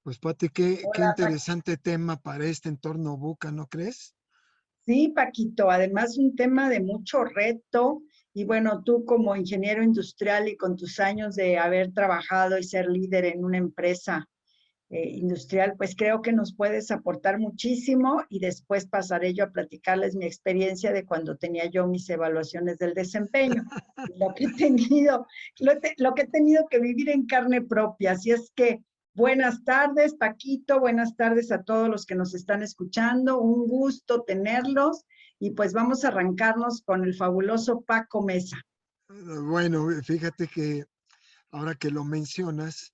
Pues Pati, qué Hola, interesante tema para este entorno buca, ¿no crees? sí, Paquito, además un tema de mucho reto y bueno, tú como ingeniero industrial y con tus años de haber trabajado y ser líder en una empresa industrial, pues creo que nos puedes aportar muchísimo y después pasaré yo a platicarles mi experiencia de cuando tenía yo mis evaluaciones del desempeño, lo que he tenido, lo que he tenido que vivir en carne propia. Así es que buenas tardes, Paquito, buenas tardes a todos los que nos están escuchando, un gusto tenerlos y pues vamos a arrancarnos con el fabuloso Paco Mesa. Bueno, fíjate que ahora que lo mencionas,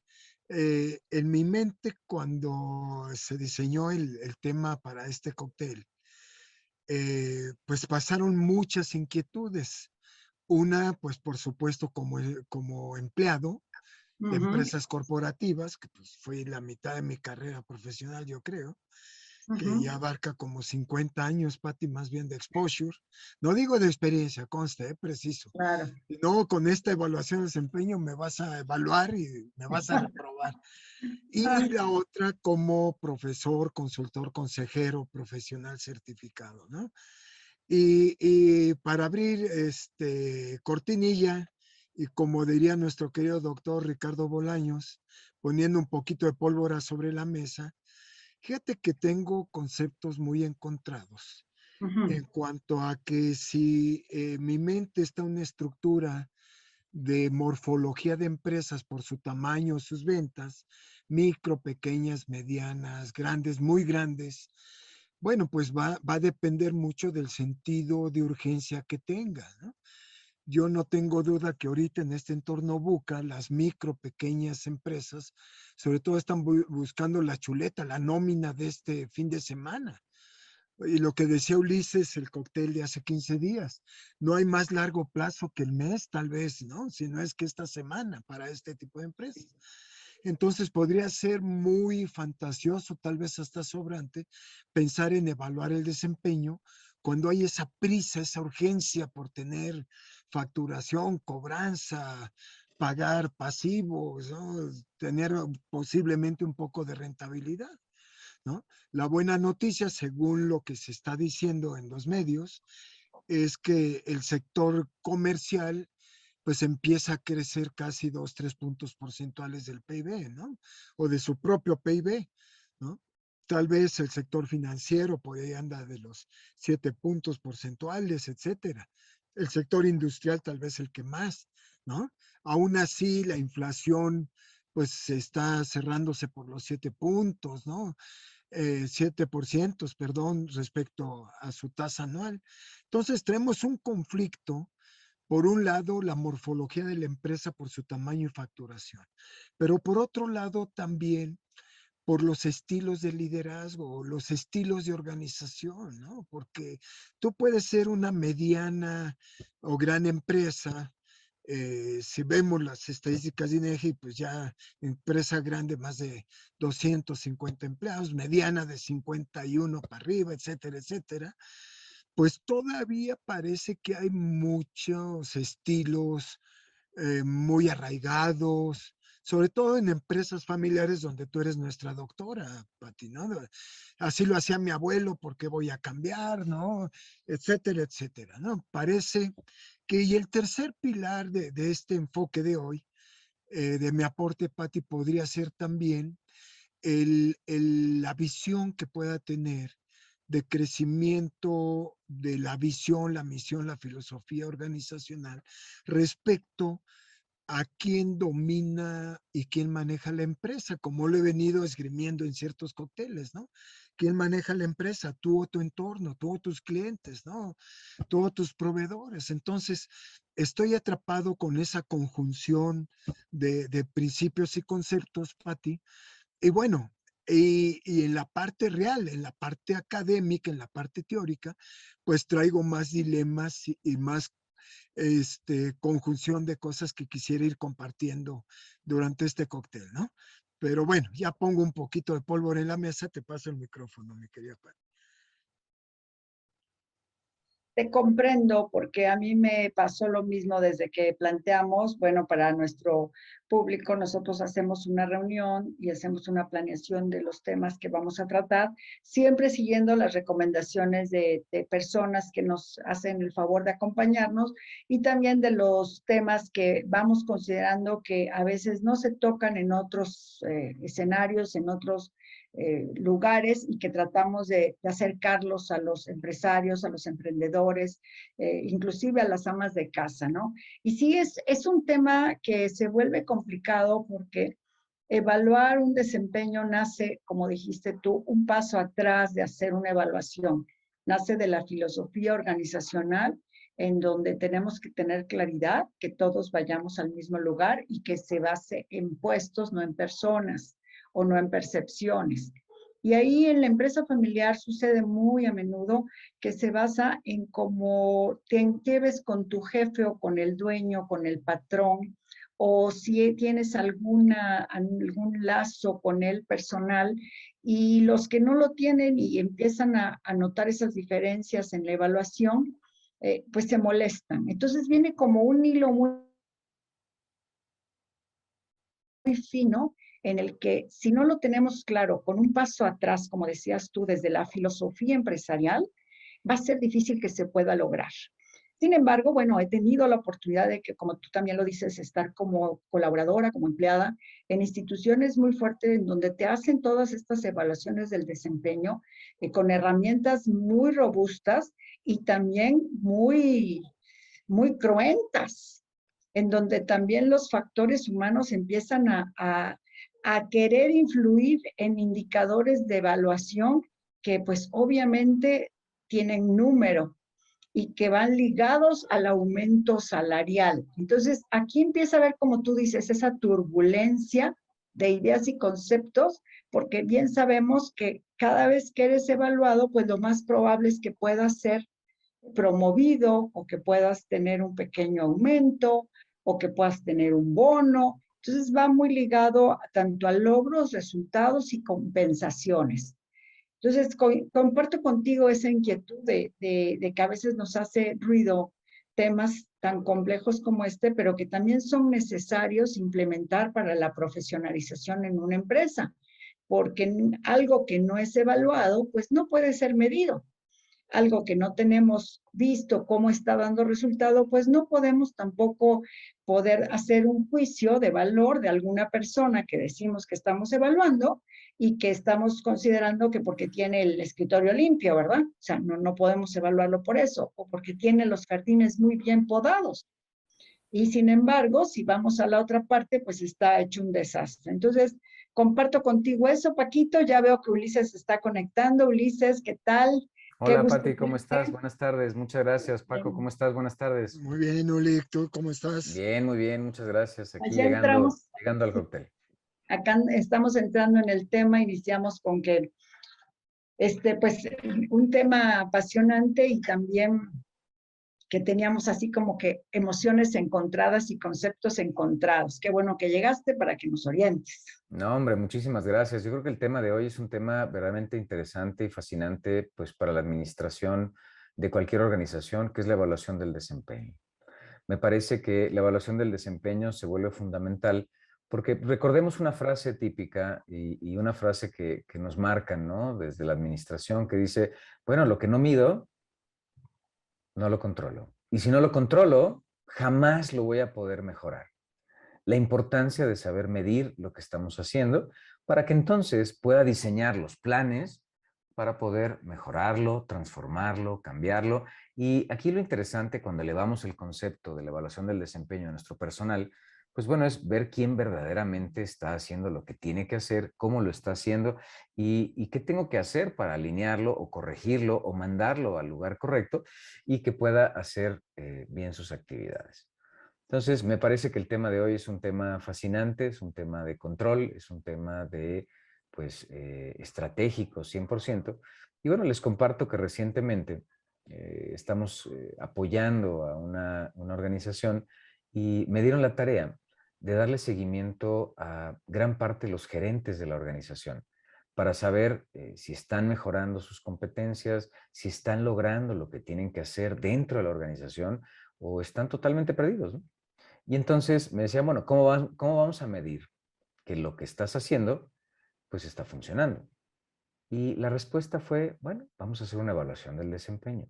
en mi mente cuando se diseñó el tema para este cóctel, pues pasaron muchas inquietudes. Una, pues por supuesto, como empleado de Ujú, empresas corporativas, que pues fue la mitad de mi carrera profesional, yo creo, que ujú, ya abarca como 50 años, Pati, más bien de exposure. No digo de experiencia, conste, preciso. claro. No, con esta evaluación de desempeño me vas a evaluar y me vas a reprobar. Y Ah, la otra como profesor, consultor, consejero, profesional certificado, ¿no? Y para abrir cortinilla, y como diría nuestro querido doctor Ricardo Bolaños, poniendo un poquito de pólvora sobre la mesa, fíjate que tengo conceptos muy encontrados ujú. en cuanto a que si mi mente está en una estructura de morfología de empresas por su tamaño, sus ventas, micro, pequeñas, medianas, grandes, muy grandes, bueno, pues va a depender mucho del sentido de urgencia que tenga, ¿no? Yo no tengo duda que ahorita en este entorno buca, las micro, pequeñas empresas, sobre todo están buscando la chuleta, la nómina de este fin de semana. Y lo que decía Ulises, el cóctel de hace 15 días, no hay más largo plazo que el mes, tal vez, ¿no? Si no es que esta semana para este tipo de empresas. Entonces podría ser muy fantasioso, tal vez hasta sobrante, pensar en evaluar el desempeño cuando hay esa prisa, esa urgencia por tener facturación, cobranza, pagar pasivos, ¿no? Tener posiblemente un poco de rentabilidad, ¿no? La buena noticia, según lo que se está diciendo en los medios, es que el sector comercial pues empieza a crecer casi 2, 3 puntos porcentuales del PIB, ¿no? O de su propio PIB, ¿no? Tal vez el sector financiero por ahí anda de los 7 puntos porcentuales, etcétera. El sector industrial tal vez el que más, ¿no? Aún así, la inflación pues está cerrándose por los 7 puntos, ¿no? 7%, perdón, respecto a su tasa anual. Entonces, tenemos un conflicto, por un lado, la morfología de la empresa por su tamaño y facturación, pero por otro lado también por los estilos de liderazgo, los estilos de organización, ¿no? Porque tú puedes ser una mediana o gran empresa. Si vemos las estadísticas de INEGI, pues ya empresa grande, más de 250 empleados, mediana de 51 para arriba, etcétera, etcétera, pues todavía parece que hay muchos estilos muy arraigados, sobre todo en empresas familiares donde tú eres nuestra doctora, Pati, ¿no? Así lo hacía mi abuelo, ¿por qué voy a cambiar, no? Etcétera, etcétera, ¿no? Parece que, y el tercer pilar de este enfoque de hoy, de mi aporte, Pati, podría ser también la visión que pueda tener de crecimiento de la visión, la misión, la filosofía organizacional respecto a quién domina y quién maneja la empresa, como lo he venido esgrimiendo en ciertos cócteles, ¿no? ¿Quién maneja la empresa? Tú o tu entorno, tú o tus clientes, ¿no? Tú o tus proveedores. Entonces, estoy atrapado con esa conjunción de principios y conceptos, Pati, y bueno, y en la parte real, en la parte académica, en la parte teórica, pues traigo más dilemas y más conjunción de cosas que quisiera ir compartiendo durante este cóctel, ¿no? Pero bueno, ya pongo un poquito de pólvora en la mesa, te paso el micrófono, mi querida Pat. Te comprendo porque a mí me pasó lo mismo desde que planteamos, bueno, para nuestro público, nosotros hacemos una reunión y hacemos una planeación de los temas que vamos a tratar, siempre siguiendo las recomendaciones de personas que nos hacen el favor de acompañarnos y también de los temas que vamos considerando que a veces no se tocan en otros escenarios, en otros lugares y que tratamos de acercarlos a los empresarios, a los emprendedores, inclusive a las amas de casa, ¿no? Y sí, es un tema que se vuelve complicado porque evaluar un desempeño nace, como dijiste tú, un paso atrás de hacer una evaluación. Nace de la filosofía organizacional en donde tenemos que tener claridad, que todos vayamos al mismo lugar y que se base en puestos, no en personas o no en percepciones. Y ahí en la empresa familiar sucede muy a menudo que se basa en cómo te lleves con tu jefe o con el dueño, con el patrón, o si tienes algún lazo con el personal, y los que no lo tienen y empiezan a notar esas diferencias en la evaluación, pues se molestan. Entonces viene como un hilo muy fino en el que si no lo tenemos claro con un paso atrás, como decías tú, desde la filosofía empresarial, va a ser difícil que se pueda lograr. Sin embargo, bueno, he tenido la oportunidad de que, como tú también lo dices, estar como colaboradora, como empleada en instituciones muy fuertes en donde te hacen todas estas evaluaciones del desempeño con herramientas muy robustas y también muy cruentas, en donde también los factores humanos empiezan a querer influir en indicadores de evaluación que pues obviamente tienen número y que van ligados al aumento salarial. Entonces, aquí empieza a haber, como tú dices, esa turbulencia de ideas y conceptos, porque bien sabemos que cada vez que eres evaluado, pues lo más probable es que puedas ser promovido o que puedas tener un pequeño aumento o que puedas tener un bono. Entonces va muy ligado tanto a logros, resultados y compensaciones. Entonces, comparto contigo esa inquietud de que a veces nos hace ruido temas tan complejos como este, pero que también son necesarios implementar para la profesionalización en una empresa, porque algo que no es evaluado, pues no puede ser medido. Algo que no tenemos visto cómo está dando resultado, pues no podemos tampoco poder hacer un juicio de valor de alguna persona que decimos que estamos evaluando y que estamos considerando que porque tiene el escritorio limpio, ¿verdad? O sea, no podemos evaluarlo por eso, o porque tiene los jardines muy bien podados. Y sin embargo, si vamos a la otra parte, pues está hecho un desastre. Entonces, comparto contigo eso, Paquito. Ya veo que Ulises se está conectando. Ulises, ¿qué tal? Qué Hola gusto Pati, ¿cómo estás? verte. Buenas tardes, muchas gracias. Paco, ¿cómo Bien. estás? Buenas tardes. Muy bien, Uli, ¿tú cómo estás? Bien, muy bien, muchas gracias. Aquí Allá llegando, entramos, llegando al cóctel. acá estamos entrando en el tema, iniciamos con que, pues, un tema apasionante y también que teníamos así como que emociones encontradas y conceptos encontrados. Qué bueno que llegaste para que nos orientes. No, hombre, muchísimas gracias. Yo creo que el tema de hoy es un tema verdaderamente interesante y fascinante, pues, para la administración de cualquier organización, que es la evaluación del desempeño. Me parece que la evaluación del desempeño se vuelve fundamental porque recordemos una frase típica y una frase que nos marcan, ¿no? Desde la administración que dice, bueno, lo que no mido, no lo controlo. Y si no lo controlo, jamás lo voy a poder mejorar. La importancia de saber medir lo que estamos haciendo para que entonces pueda diseñar los planes para poder mejorarlo, transformarlo, cambiarlo. Y aquí lo interesante cuando elevamos el concepto de la evaluación del desempeño de nuestro personal, pues bueno, es ver quién verdaderamente está haciendo lo que tiene que hacer, cómo lo está haciendo y qué tengo que hacer para alinearlo o corregirlo o mandarlo al lugar correcto y que pueda hacer bien sus actividades. Entonces, me parece que el tema de hoy es un tema fascinante, es un tema de control, es un tema de, pues, estratégico 100%. Y bueno, les comparto que recientemente estamos apoyando a una organización y me dieron la tarea de darle seguimiento a gran parte de los gerentes de la organización para saber si están mejorando sus competencias, si están logrando lo que tienen que hacer dentro de la organización o están totalmente perdidos, ¿no? Y entonces me decían, bueno, cómo vamos a medir que lo que estás haciendo, pues está funcionando? Y la respuesta fue, bueno, vamos a hacer una evaluación del desempeño,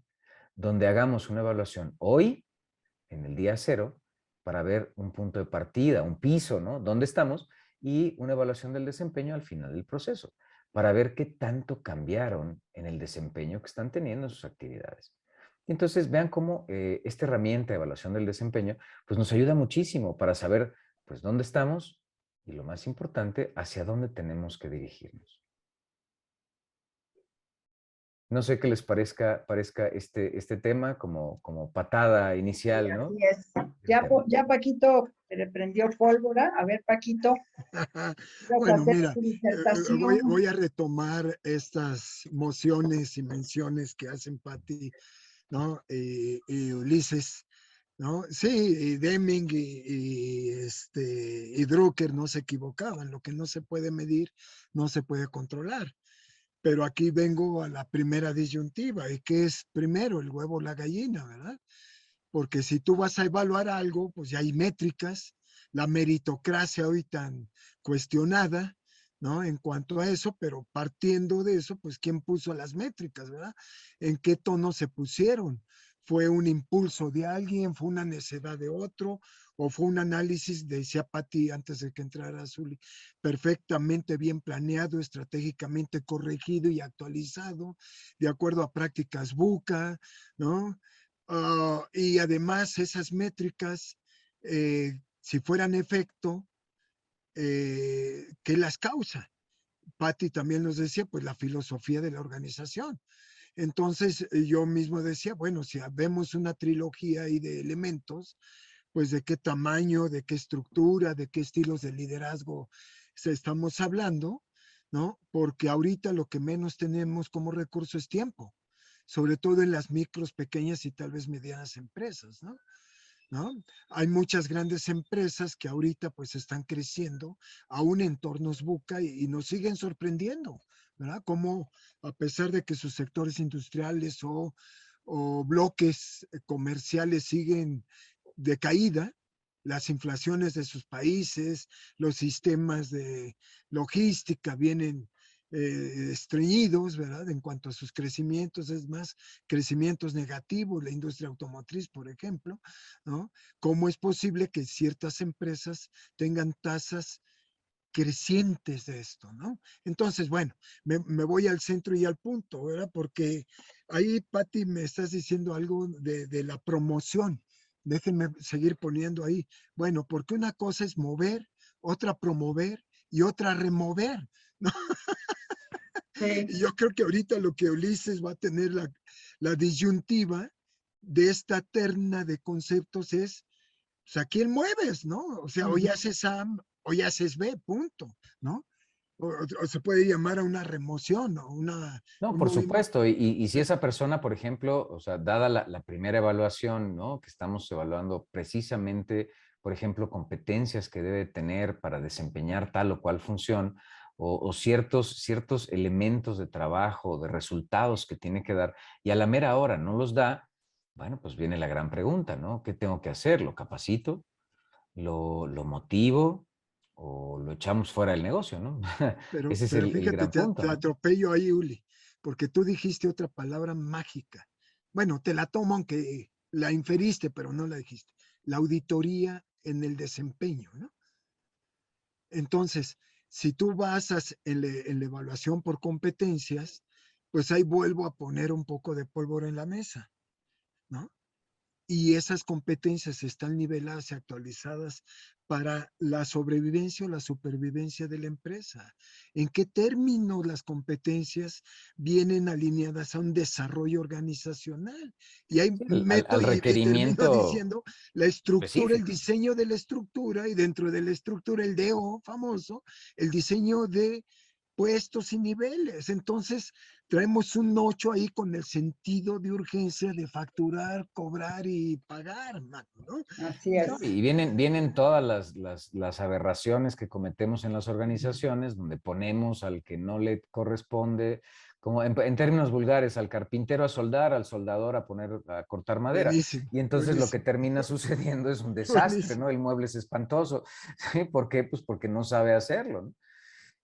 donde hagamos una evaluación hoy, en el día cero, para ver un punto de partida, un piso, ¿no? ¿Dónde estamos? Y una evaluación del desempeño al final del proceso, para ver qué tanto cambiaron en el desempeño que están teniendo en sus actividades. Y entonces vean cómo esta herramienta de evaluación del desempeño, pues nos ayuda muchísimo para saber, pues, dónde estamos y lo más importante, hacia dónde tenemos que dirigirnos. No sé qué les parezca este tema como patada Sí, inicial, así ¿no? es. El tema. Ya Paquito le prendió pólvora. A ver, Paquito, vas a Bueno, hacer mira, tu disertación. voy a retomar estas mociones y menciones que hacen Patti, ¿no? Y Ulises, ¿no? Sí, y Deming y Drucker no se equivocaban. Lo que no se puede medir, no se puede controlar. Pero aquí vengo a la primera disyuntiva. ¿Y qué es primero, el huevo o la gallina, verdad? Porque si tú vas a evaluar algo, pues ya hay métricas, la meritocracia hoy tan cuestionada, ¿no? En cuanto a eso, pero partiendo de eso, pues ¿quién puso las métricas, verdad? ¿En qué tono se pusieron? ¿Fue un impulso de alguien? ¿Fue una necedad de otro? ¿O fue un análisis, decía Patti antes de que entrara Zuli, perfectamente bien planeado, estratégicamente corregido y actualizado, de acuerdo a prácticas BUCA, ¿no? Y además esas métricas, si fueran efecto, ¿qué las causa? Patti también nos decía, pues la filosofía de la organización. Entonces yo mismo decía, bueno, si vemos una trilogía ahí de elementos, pues de qué tamaño, de qué estructura, de qué estilos de liderazgo estamos hablando, ¿no? Porque ahorita lo que menos tenemos como recurso es tiempo, sobre todo en las micros, pequeñas y tal vez medianas empresas, ¿no? ¿No? Hay muchas grandes empresas que ahorita pues están creciendo, aún en entornos buca y nos siguen sorprendiendo, ¿verdad? Como a pesar de que sus sectores industriales o bloques comerciales siguen de caída, las inflaciones de sus países, los sistemas de logística vienen estreñidos, ¿verdad? En cuanto a sus crecimientos, es más, crecimientos negativos, la industria automotriz, por ejemplo, ¿no? ¿Cómo es posible que ciertas empresas tengan tasas crecientes de esto, ¿no? Entonces, bueno, me voy al centro y al punto, ¿verdad? Porque ahí, Patti, me estás diciendo algo de la promoción. Déjenme seguir poniendo ahí. Bueno, porque una cosa es mover, otra promover y otra remover, ¿no? Sí. Y yo creo que ahorita lo que Ulises va a tener la disyuntiva de esta terna de conceptos es, pues, ¿a quién mueves, no? O sea, hoy haces A, hoy haces B, punto, ¿no? O se puede llamar a una remoción o No, un por movimiento. supuesto. Y si esa persona, por ejemplo, o sea, dada la primera evaluación, ¿no? Que estamos evaluando precisamente, por ejemplo, competencias que debe tener para desempeñar tal o cual función, o ciertos elementos de trabajo, de resultados que tiene que dar, y a la mera hora no los da, bueno, pues viene la gran pregunta, ¿no? ¿Qué tengo que hacer? ¿Lo capacito? ¿Lo motivo? ¿O lo echamos fuera del negocio, ¿no? Ese es Pero el fíjate, gran punto, te ¿no? atropello ahí, Uli, porque tú dijiste otra palabra mágica. Bueno, te la tomo aunque la inferiste, pero no la dijiste. La auditoría en el desempeño, ¿no? Entonces, si tú basas en la evaluación por competencias, pues ahí vuelvo a poner un poco de pólvora en la mesa, ¿no? Y esas competencias están niveladas y actualizadas para la sobrevivencia o la supervivencia de la empresa. ¿En qué términos las competencias vienen alineadas a un desarrollo organizacional? Y ahí Sí, meto al y termino requerimiento diciendo la estructura, el específico. diseño de la estructura y dentro de la estructura el DO famoso, el diseño de puestos y niveles. Entonces, traemos un 8 ahí con el sentido de urgencia de facturar, cobrar y pagar, mano, ¿no? Así No, es. y vienen todas las aberraciones que cometemos en las organizaciones, donde ponemos al que no le corresponde, como en términos vulgares, al carpintero a soldar, al soldador a cortar madera. Buenísimo, Y entonces lo que buenísimo, termina sucediendo es un desastre, buenísimo. ¿no? El mueble es espantoso. ¿Sí? ¿Por qué? Pues porque no sabe hacerlo, ¿no?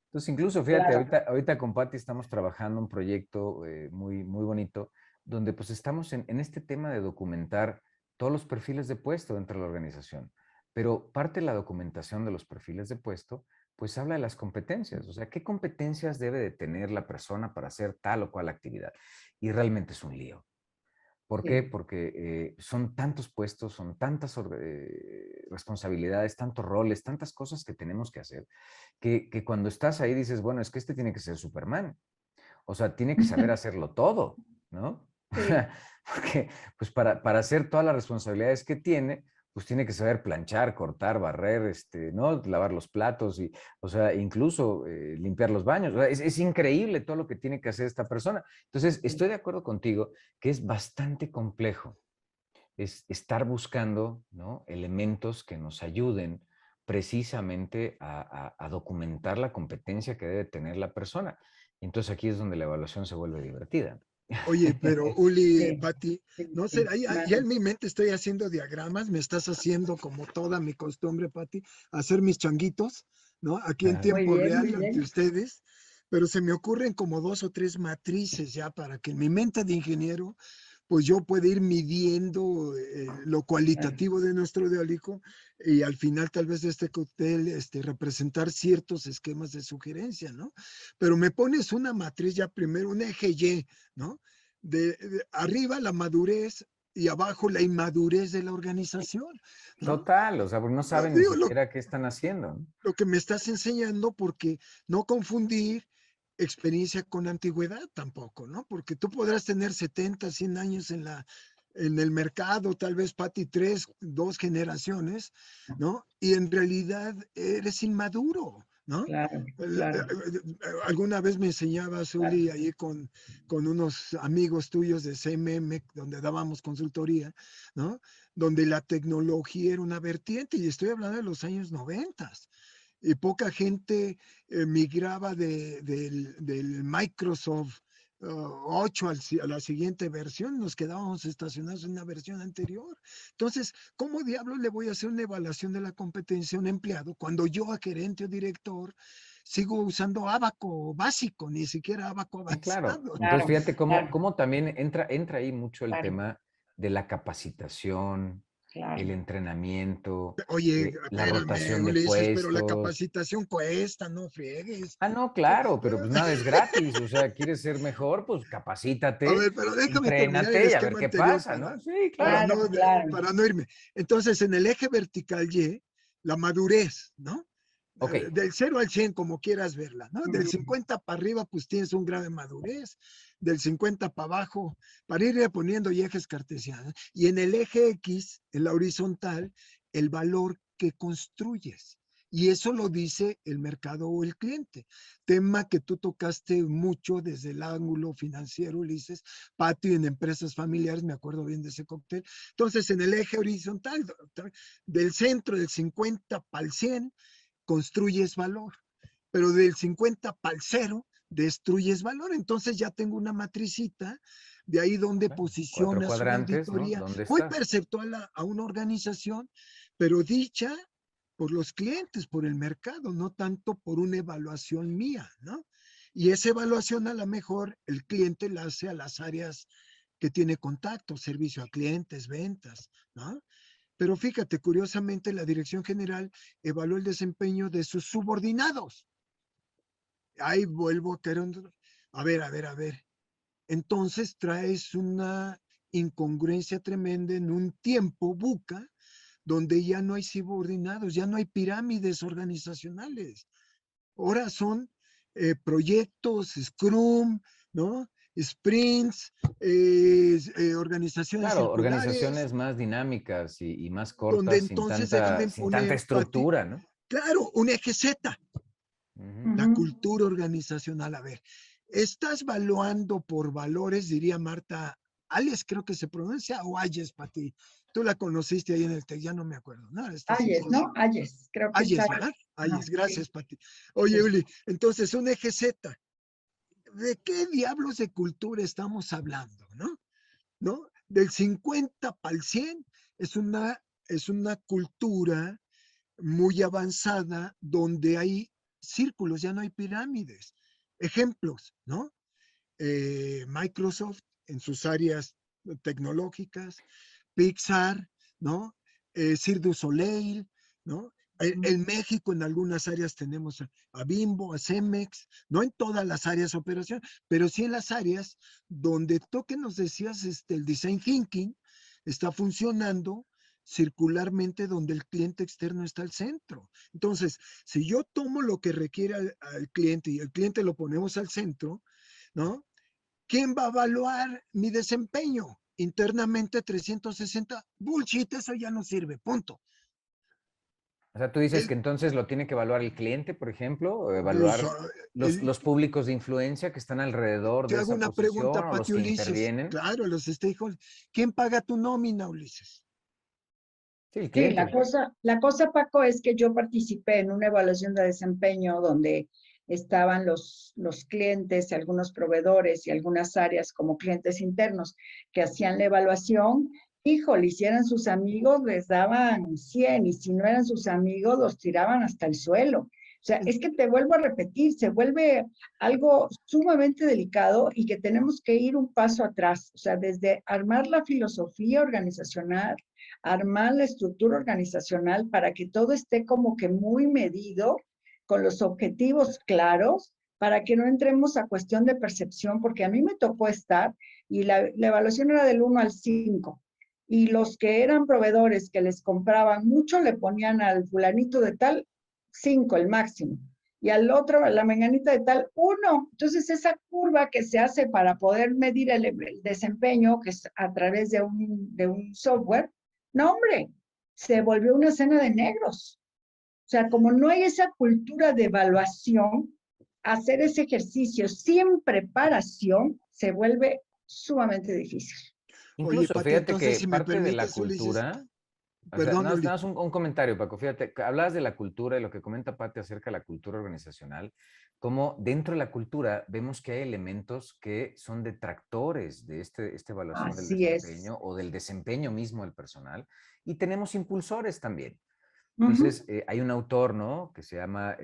Entonces, incluso, fíjate, Claro. ahorita con Patti estamos trabajando un proyecto muy bonito, donde pues estamos en este tema de documentar todos los perfiles de puesto dentro de la organización. Pero parte de la documentación de los perfiles de puesto, pues habla de las competencias. O sea, ¿qué competencias debe de tener la persona para hacer tal o cual actividad? Y realmente es un lío. ¿Por qué? Sí. Porque son tantos puestos, son tantas responsabilidades, tantos roles, tantas cosas que tenemos que hacer, que cuando estás ahí dices, bueno, es que este tiene que ser Superman. O sea, tiene que saber hacerlo todo, ¿no? Sí, Porque, pues para hacer todas las responsabilidades que tiene, pues tiene que saber planchar, cortar, barrer, ¿no? Lavar los platos y, o sea, incluso limpiar los baños. O sea, es increíble todo lo que tiene que hacer esta persona. Entonces, sí. estoy de acuerdo contigo que es bastante complejo es estar buscando, ¿no? Elementos que nos ayuden precisamente a documentar la competencia que debe tener la persona. Entonces aquí es donde la evaluación se vuelve divertida. Oye, pero Uli, Sí, Pati, sí, no sé, sí, ya mande. en mi mente estoy haciendo diagramas, me estás haciendo como toda mi costumbre, Pati, hacer mis changuitos, ¿no? Aquí en Muy tiempo bien, muy real ante bien. ustedes, pero se me ocurren como 2 o 3 matrices ya para que en mi mente de ingeniero pues yo puedo ir midiendo lo Claro. cualitativo de nuestro eólico y al final tal vez de este cóctel representar ciertos esquemas de sugerencia, ¿no? Pero me pones una matriz ya primero, un eje Y, ¿no? De arriba la madurez y abajo la inmadurez de la organización, ¿no? Total, o sea, porque no saben ni Digo, siquiera qué están haciendo, ¿no? lo que me estás enseñando, porque no confundir experiencia con antigüedad tampoco, ¿no? Porque tú podrás tener 70, 100 años en el mercado, tal vez, Pati, 2 generaciones, ¿no? Y en realidad eres inmaduro, ¿no? Claro, claro, Alguna vez me enseñaba claro. Zuli ahí con unos amigos tuyos de CMM, donde dábamos consultoría, ¿no? Donde la tecnología era una vertiente, y estoy hablando de los años 90, y poca gente migraba del Microsoft 8 a la siguiente versión, nos quedábamos estacionados en una versión anterior. Entonces, ¿cómo diablos le voy a hacer una evaluación de la competencia a un empleado cuando yo a gerente o director sigo usando Abaco básico, ni siquiera Abaco Sí, claro. avanzado? Entonces, Claro, fíjate cómo, claro, cómo también entra ahí mucho el claro, tema de la capacitación, el claro. entrenamiento, Oye, la espérame, rotación de Ulises, pero la puestos. capacitación cuesta, no friegues. Ah, no, claro, pero pues nada es gratis. O sea, ¿quieres ser mejor? Pues A capacítate, ver, pero déjame terminar el entrénate y a ver esquema qué anterior pasa, ¿no? Sí, para claro. Claro, no, claro. para no irme. Entonces, en el eje vertical Y, la madurez, ¿no? Ok, Del 0 al 100, como quieras verla, ¿no? Del Ujú. 50 para arriba, pues tienes un grado de madurez. Del 50 para abajo, para ir poniendo y ejes cartesianos. Y en el eje X, en la horizontal, el valor que construyes. Y eso lo dice el mercado o el cliente. Tema que tú tocaste mucho desde el ángulo financiero, Ulises, Patio en empresas familiares, me acuerdo bien de ese cóctel. Entonces, en el eje horizontal, del centro del 50 para el 100, construyes valor, pero del 50 para el 0, destruyes valor. Entonces ya tengo una matricita de ahí donde bueno, 4 posiciona su cuadrantes, ¿no? auditoría, ¿Dónde muy estás? perceptual a una organización, pero dicha por los clientes, por el mercado, no tanto por una evaluación mía, ¿no? Y esa evaluación a lo mejor el cliente la hace a las áreas que tiene contacto, servicio a clientes, ventas, ¿no? Pero fíjate, curiosamente, la dirección general evaluó el desempeño de sus subordinados. Ahí vuelvo a caer. A ver. Entonces traes una incongruencia tremenda en un tiempo buca donde ya no hay subordinados, ya no hay pirámides organizacionales. Ahora son proyectos, Scrum, ¿no? Sprints, organizaciones Claro, circulares, organizaciones más dinámicas y más donde cortas, entonces se deben sin tanta poner, Pati, estructura, ¿no? claro, un eje Z, La cultura organizacional, a ver, estás valuando por valores, diría Marta Ales, creo que se pronuncia, o Ayes, Pati. Tú la conociste ahí en el TEC, ya no me acuerdo. No, esta sí Ayes, ¿no? Ayes, creo que es Ayes, Ayes. ¿verdad? Ajá, Ayes, sí, gracias, Pati. Oye, sí. Uli, entonces un eje Z, ¿de qué diablos de cultura estamos hablando, no? ¿No? Del 50 para el 100 es una cultura muy avanzada donde hay círculos, ya no hay pirámides. Ejemplos, ¿no? Microsoft en sus áreas tecnológicas, Pixar, ¿no? Cirque du Soleil, ¿no? En México, en algunas áreas tenemos a Bimbo, a Cemex, no en todas las áreas de operación, pero sí en las áreas donde tú que nos decías, el design thinking está funcionando circularmente donde el cliente externo está al centro. Entonces, si yo tomo lo que requiere al cliente y el cliente lo ponemos al centro, ¿no? ¿Quién va a evaluar mi desempeño? Internamente 360, bullshit, eso ya no sirve, punto. O sea, tú dices El, que entonces lo tiene que evaluar el cliente, por ejemplo, o pues, evaluar el, los públicos de influencia que están alrededor te de hago esa una pregunta, posición o Pati los que Ulises. intervienen. Claro, los stakeholders. ¿Quién paga tu nómina, Ulises? Sí, el Sí, cliente. la cosa, Paco, es que yo participé en una evaluación de desempeño donde estaban los clientes, algunos proveedores y algunas áreas como clientes internos que hacían la evaluación. Híjole, si eran sus amigos, les daban 100 y si no eran sus amigos, los tiraban hasta el suelo. O sea, es que te vuelvo a repetir, se vuelve algo sumamente delicado y que tenemos que ir un paso atrás. O sea, desde armar la filosofía organizacional, armar la estructura organizacional para que todo esté como que muy medido, con los objetivos claros, para que no entremos a cuestión de percepción, porque a mí me tocó estar y la evaluación era del 1 al 5. Y los que eran proveedores que les compraban mucho le ponían al fulanito de tal 5, el máximo. Y al otro, a la menganita de tal, 1. Entonces, esa curva que se hace para poder medir el desempeño, que es a través de un software, no, hombre, se volvió una cena de negros. O sea, como no hay esa cultura de evaluación, hacer ese ejercicio sin preparación se vuelve sumamente difícil. Oye, Incluso, Pati, fíjate entonces, que si me parte de la permites, Ulises, cultura, o sea, perdón, nada Uli. más un comentario, Paco. Fíjate, hablabas de la cultura y lo que comenta Pati acerca de la cultura organizacional, como dentro de la cultura vemos que hay elementos que son detractores de esta evaluación del Así es. desempeño o del desempeño mismo del personal, y tenemos impulsores también. Uh -huh. Entonces, hay un autor, ¿no? Que se llama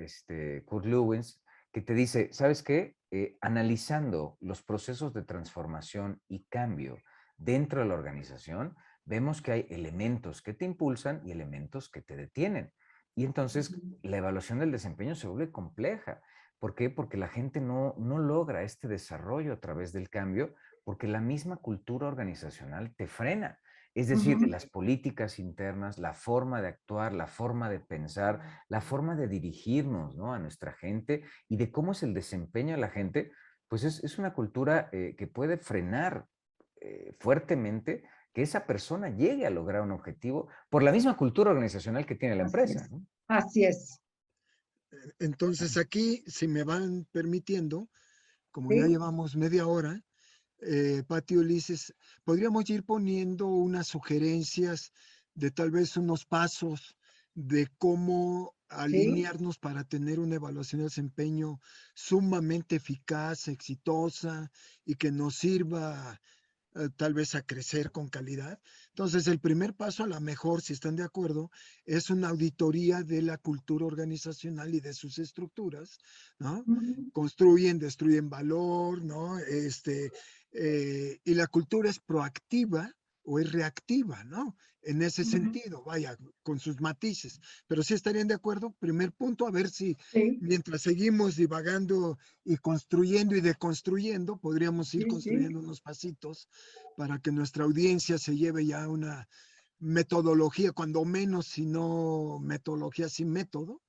Kurt Lewins, que te dice, ¿sabes qué? Analizando los procesos de transformación y cambio dentro de la organización, vemos que hay elementos que te impulsan y elementos que te detienen. Y entonces la evaluación del desempeño se vuelve compleja. ¿Por qué? Porque la gente no logra este desarrollo a través del cambio, porque la misma cultura organizacional te frena. Es decir, las políticas internas, la forma de actuar, la forma de pensar, la forma de dirigirnos, ¿no? A nuestra gente y de cómo es el desempeño de la gente, pues es una cultura que puede frenar fuertemente que esa persona llegue a lograr un objetivo por la misma cultura organizacional que tiene la Así empresa, es. ¿no? Así es. Entonces, aquí, si me van permitiendo, como ya ¿Sí? llevamos media hora, Pati Ulises, podríamos ir poniendo unas sugerencias de tal vez unos pasos de cómo ¿Sí? alinearnos para tener una evaluación de desempeño sumamente eficaz, exitosa y que nos sirva tal vez a crecer con calidad. Entonces, el primer paso, a lo mejor, si están de acuerdo, es una auditoría de la cultura organizacional y de sus estructuras, ¿no? Uh -huh. Construyen, destruyen valor, ¿no? Y la cultura es proactiva o es reactiva, ¿no? En ese Uh -huh. sentido, vaya, con sus matices. Pero sí estarían de acuerdo. Primer punto, a ver si Sí, mientras seguimos divagando y construyendo y deconstruyendo, podríamos ir sí, sí. construyendo unos pasitos para que nuestra audiencia se lleve ya una metodología, cuando menos, si no metodología sin método,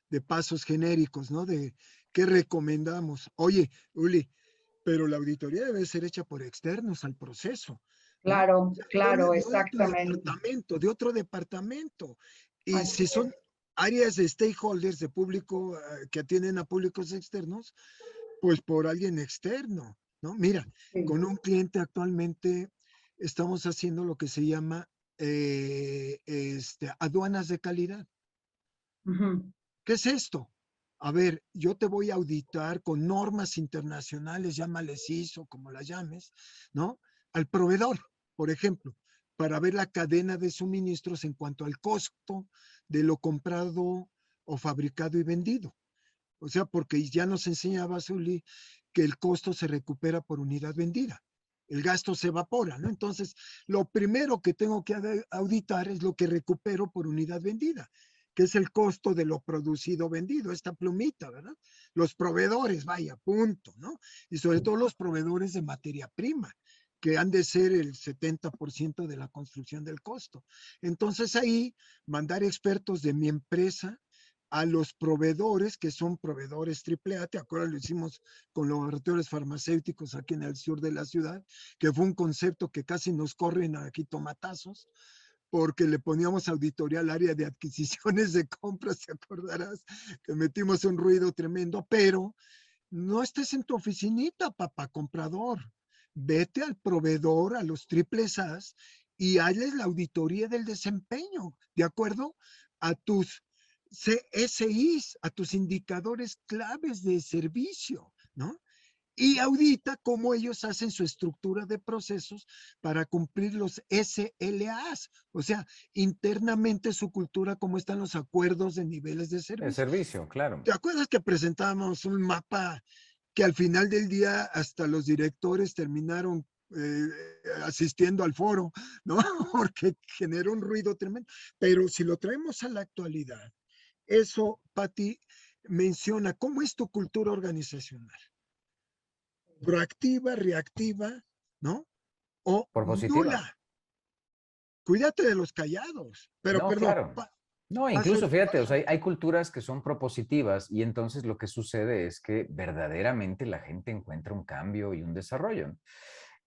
de pasos genéricos, ¿no? De qué recomendamos. Oye, Uli, pero la auditoría debe ser hecha por externos al proceso, ¿no? Claro, No, claro, no de tu exactamente. departamento, de otro departamento. Y Así si son es. áreas de stakeholders, de público, que atienden a públicos externos, pues por alguien externo, ¿no? Mira, Sí. con un cliente actualmente estamos haciendo lo que se llama aduanas de calidad. Ujú. ¿Qué es esto? A ver, yo te voy a auditar con normas internacionales, llámales ISO, como las llames, ¿no? Al proveedor, por ejemplo, para ver la cadena de suministros en cuanto al costo de lo comprado o fabricado y vendido. O sea, porque ya nos enseñaba Zuli que el costo se recupera por unidad vendida. El gasto se evapora, ¿no? Entonces, lo primero que tengo que auditar es lo que recupero por unidad vendida, que es el costo de lo producido vendido, esta plumita, ¿verdad? Los proveedores, vaya, punto, ¿no? Y sobre todo los proveedores de materia prima, que han de ser el 70% de la construcción del costo. Entonces ahí, mandar expertos de mi empresa a los proveedores, que son proveedores AAA, ¿te acuerdas? Lo hicimos con los laboratorios farmacéuticos aquí en el sur de la ciudad, que fue un concepto que casi nos corren aquí tomatazos, porque le poníamos auditoría al área de adquisiciones de compras, te acordarás, que metimos un ruido tremendo, pero no estés en tu oficinita, papá comprador. Vete al proveedor, a los triples A's, y hazles la auditoría del desempeño, ¿de acuerdo? A tus CSIs, a tus indicadores claves de servicio, ¿no? Y audita cómo ellos hacen su estructura de procesos para cumplir los SLAs, o sea, internamente su cultura, cómo están los acuerdos de niveles de El servicio. servicio, claro. ¿Te acuerdas que presentábamos un mapa que al final del día hasta los directores terminaron asistiendo al foro, ¿no? Porque generó un ruido tremendo. Pero si lo traemos a la actualidad, eso, Pati, menciona cómo es tu cultura organizacional. Proactiva, reactiva, ¿no? O Por positiva. nula. Cuídate de los callados. Pero, No, perdón, claro. No, paso, incluso fíjate, o paso. sea, hay culturas que son propositivas y entonces lo que sucede es que verdaderamente la gente encuentra un cambio y un desarrollo, ¿no?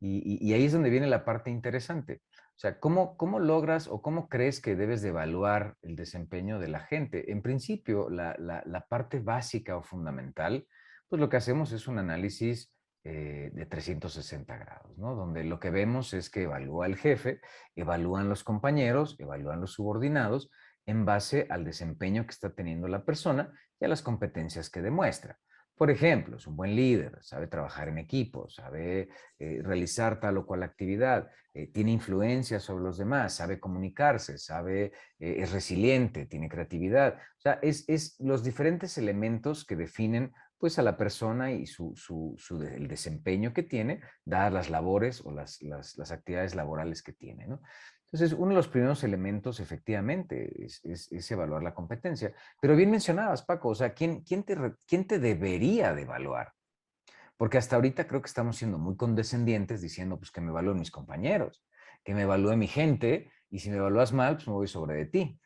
Y ahí es donde viene la parte interesante. O sea, ¿cómo logras o cómo crees que debes de evaluar el desempeño de la gente? En principio, la parte básica o fundamental, pues lo que hacemos es un análisis de 360 grados, ¿no? Donde lo que vemos es que evalúa el jefe, evalúan los compañeros, evalúan los subordinados en base al desempeño que está teniendo la persona y a las competencias que demuestra. Por ejemplo, es un buen líder, sabe trabajar en equipo, sabe realizar tal o cual actividad, tiene influencia sobre los demás, sabe comunicarse, es resiliente, tiene creatividad. O sea, es los diferentes elementos que definen pues a la persona y el desempeño que tiene, dadas las labores o las actividades laborales que tiene, ¿no? Entonces, uno de los primeros elementos, efectivamente, es evaluar la competencia. Pero bien mencionabas, Paco, o sea, ¿quién te debería de evaluar? Porque hasta ahorita creo que estamos siendo muy condescendientes diciendo, pues, que me evalúen mis compañeros, que me evalúe mi gente, y si me evalúas mal, pues me voy sobre de ti.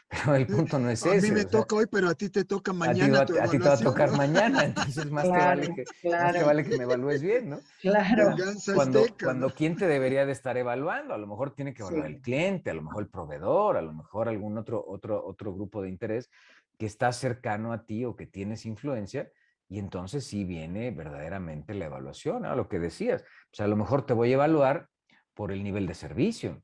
Pero el punto no es A mí ese, me o sea, toca hoy, pero a ti te toca mañana tu a ti te va a evaluación, tocar ¿no? mañana, entonces Claro, más te claro, vale que me evalúes bien, ¿no? Pero claro. Venganza azteca, ¿no? cuando ¿quién te debería de estar evaluando? A lo mejor tiene que evaluar el Sí. cliente, a lo mejor el proveedor, a lo mejor algún otro grupo de interés que está cercano a ti o que tienes influencia, y entonces sí viene verdaderamente la evaluación, ¿no? Lo que decías, pues a lo mejor te voy a evaluar por el nivel de servicio,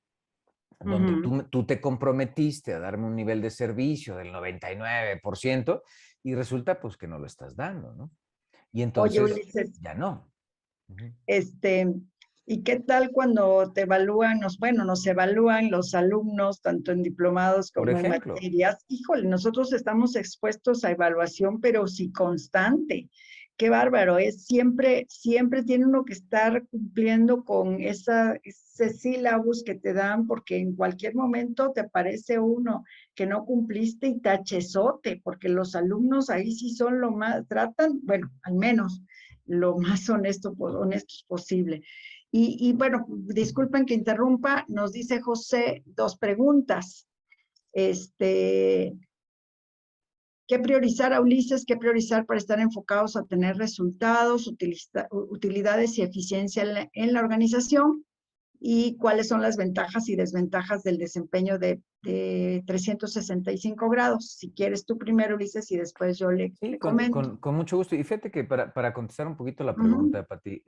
donde Ujú. tú te comprometiste a darme un nivel de servicio del 99% y resulta pues que no lo estás dando, ¿no? Y Oye, entonces Ulises, ya no. Ujú. este, ¿y qué tal cuando te evalúan, bueno, nos evalúan los alumnos, tanto en diplomados Por como en ejemplo, materias? Híjole, nosotros estamos expuestos a evaluación, pero sí constante. Qué bárbaro, es siempre, siempre tiene uno que estar cumpliendo con ese sílabus que te dan, porque en cualquier momento te aparece uno que no cumpliste y tachezote, porque los alumnos ahí sí son lo más, tratan, bueno, al menos lo más honestos posible. Bueno, disculpen que interrumpa, nos dice José dos preguntas. Este, ¿Qué priorizar a Ulises? ¿Qué priorizar para estar enfocados a tener resultados, utilidades y eficiencia en la organización? y cuáles son las ventajas y desventajas del desempeño de 365 grados. Si quieres tú primero, Ulises, y después yo Sí, le comento. con mucho gusto. Y fíjate que para contestar un poquito la Ujú, pregunta, Pati,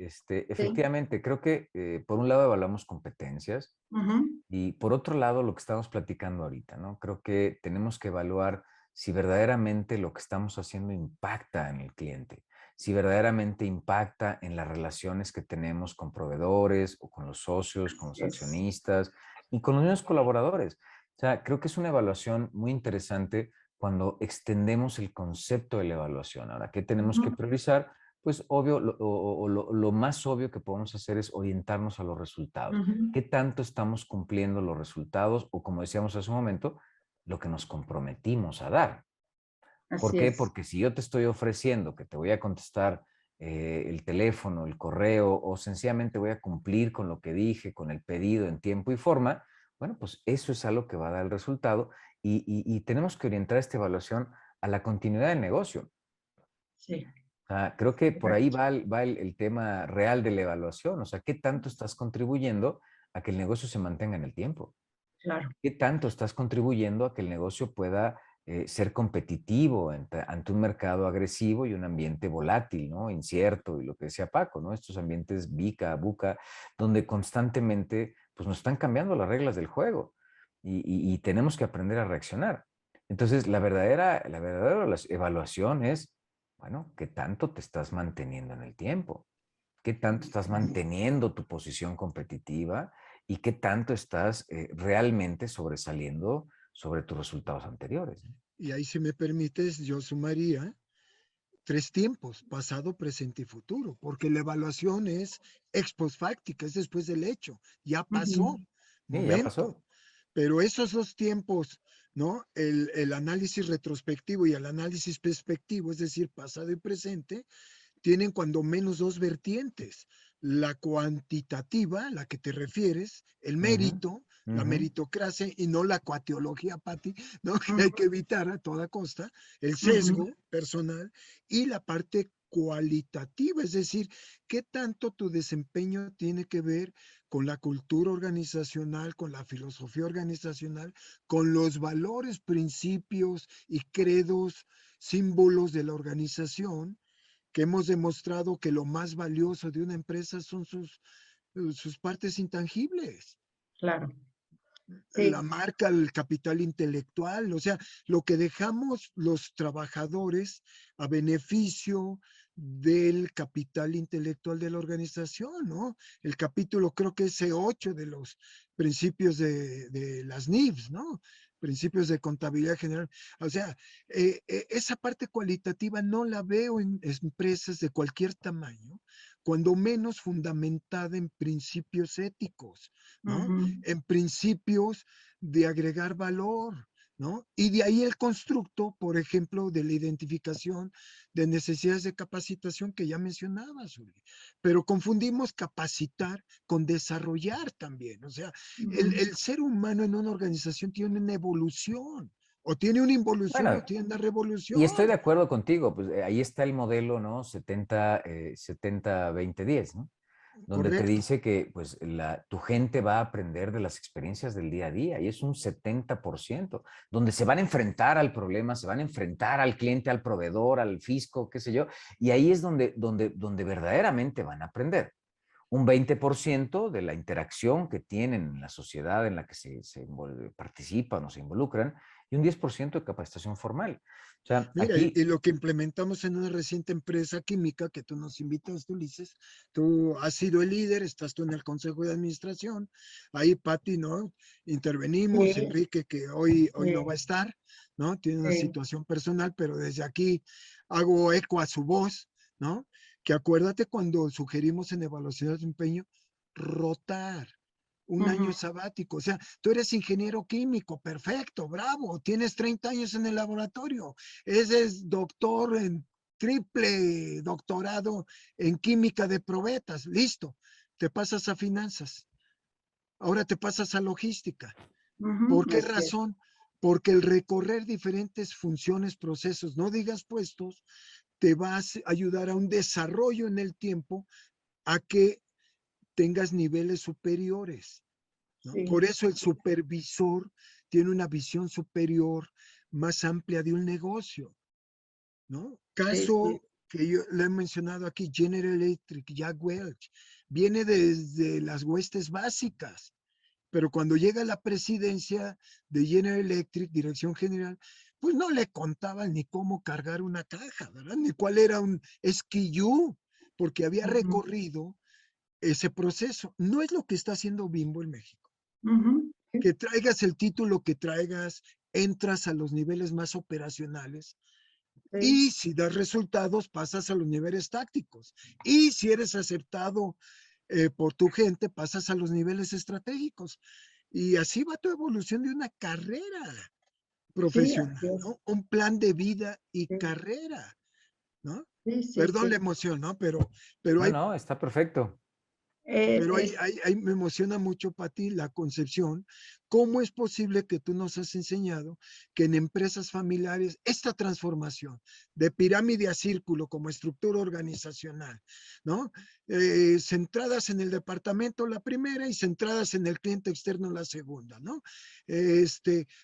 sí, efectivamente, creo que por un lado evaluamos competencias ujú, y por otro lado lo que estamos platicando ahorita, ¿no? Creo que tenemos que evaluar si verdaderamente lo que estamos haciendo impacta en el cliente, si verdaderamente impacta en las relaciones que tenemos con proveedores o con los socios, con los así es. accionistas y con los mismos colaboradores. O sea, creo que es una evaluación muy interesante cuando extendemos el concepto de la evaluación. Ahora, ¿qué tenemos que Ujú, priorizar? Pues obvio, lo más obvio que podemos hacer es orientarnos a los resultados. ujú, ¿Qué tanto estamos cumpliendo los resultados o, como decíamos hace un momento, lo que nos comprometimos a dar? ¿Por así qué? es. Porque si yo te estoy ofreciendo que te voy a contestar el teléfono, el correo o sencillamente voy a cumplir con lo que dije, con el pedido en tiempo y forma, bueno, pues eso es algo que va a dar el resultado y tenemos que orientar esta evaluación a la continuidad del negocio. Sí, O sea, creo que por ahí correcto, va el tema real de la evaluación. O sea, ¿qué tanto estás contribuyendo a que el negocio se mantenga en el tiempo? claro. ¿Qué tanto estás contribuyendo a que el negocio pueda ser competitivo ante un mercado agresivo y un ambiente volátil, ¿no? Incierto, y lo que decía Paco, ¿no? Estos ambientes VICA, buca, donde constantemente pues, nos están cambiando las reglas del juego y tenemos que aprender a reaccionar. Entonces, la verdadera evaluación es, bueno, ¿qué tanto te estás manteniendo en el tiempo? ¿Qué tanto estás manteniendo tu posición competitiva y qué tanto estás realmente sobresaliendo sobre tus resultados anteriores? Y ahí, si me permites, yo sumaría 3 tiempos: pasado, presente y futuro, porque la evaluación es ex post fáctica, es después del hecho, ya pasó, Ujú, Sí, ya momento. pasó. Pero esos 2 tiempos, ¿no? El análisis retrospectivo y el análisis perspectivo, es decir, pasado y presente, tienen cuando menos 2 vertientes: la cuantitativa, la que te refieres, el Ujú, mérito, la ujú, meritocracia, y no la cuateología, Pati, ¿no? Que hay ujú, que evitar a toda costa, el ujú. sesgo personal, y la parte cualitativa, es decir, qué tanto tu desempeño tiene que ver con la cultura organizacional, con la filosofía organizacional, con los valores, principios y credos, símbolos de la organización, que hemos demostrado que lo más valioso de una empresa son sus partes intangibles: Claro, la sí. marca, el capital intelectual, o sea, lo que dejamos los trabajadores a beneficio del capital intelectual de la organización, ¿no? El capítulo, creo que es C8 de los principios de las NIBs, ¿no? Principios de contabilidad general. O sea, esa parte cualitativa no la veo en empresas de cualquier tamaño, cuando menos fundamentada en principios éticos, ¿no? Ujú. En principios de agregar valor, ¿no? Y de ahí el constructo, por ejemplo, de la identificación de necesidades de capacitación que ya mencionabas, Uli. Pero confundimos capacitar con desarrollar también. O sea, Ujú. el ser humano en una organización tiene una evolución, o tiene una involución o Bueno, tiene una y estoy de revolución. acuerdo contigo, pues ahí está el modelo, ¿no? 70-20-10, ¿no? Donde te Correcto. dice que pues tu gente va a aprender de las experiencias del día a día y es un 70%, donde se van a enfrentar al problema, se van a enfrentar al cliente, al proveedor, al fisco, qué sé yo, y ahí es donde verdaderamente van a aprender. Un 20% de la interacción que tienen en la sociedad en la que participan o se involucran y un 10% de capacitación formal. O sea, Mira, y aquí, lo que implementamos en una reciente empresa química que tú nos invitas, Ulises, tú has sido el líder, estás tú en el consejo de administración, ahí Pati, ¿no? Intervenimos, Sí, Enrique, que hoy no va a sí, estar, ¿no? Tiene una sí. situación personal, pero desde aquí hago eco a su voz, ¿no? Que acuérdate cuando sugerimos en evaluación de desempeño rotar un Ujú, año sabático. O sea, tú eres ingeniero químico, perfecto, bravo, tienes 30 años en el laboratorio, eres doctor en triple doctorado en química de probetas, listo, te pasas a finanzas, ahora te pasas a logística. ¿Por ujú, qué así es. razón? Porque el recorrer diferentes funciones, procesos, no digas puestos, te va a ayudar a un desarrollo en el tiempo, a que tengas niveles superiores, ¿no? Sí, Por eso el supervisor tiene una visión superior, más amplia de un negocio, ¿no? sí, sí. Caso que yo le he mencionado aquí, General Electric, Jack Welch, viene desde las huestes básicas, pero cuando llega a la presidencia de General Electric, dirección general, pues no le contaban ni cómo cargar una caja, ¿verdad? Ni cuál era un SKU, porque había Ujú, recorrido ese proceso. No es lo que está haciendo Bimbo en México. ujú, Que traigas el título que traigas, entras a los niveles más operacionales sí, y si das resultados pasas a los niveles tácticos. Y si eres aceptado por tu gente, pasas a los niveles estratégicos. Y así va tu evolución de una carrera sí, así profesional, es. ¿no? Un plan de vida y Sí, carrera, ¿no? sí, sí, Perdón la sí. emoción, ¿no? Pero No, hay no, está perfecto. Pero Es, me emociona mucho, Pati, la concepción. ¿Cómo es posible que tú nos has enseñado que en empresas familiares esta transformación de pirámide a círculo como estructura organizacional, ¿no? Centradas en el departamento la primera y centradas en el cliente externo la segunda, ¿no?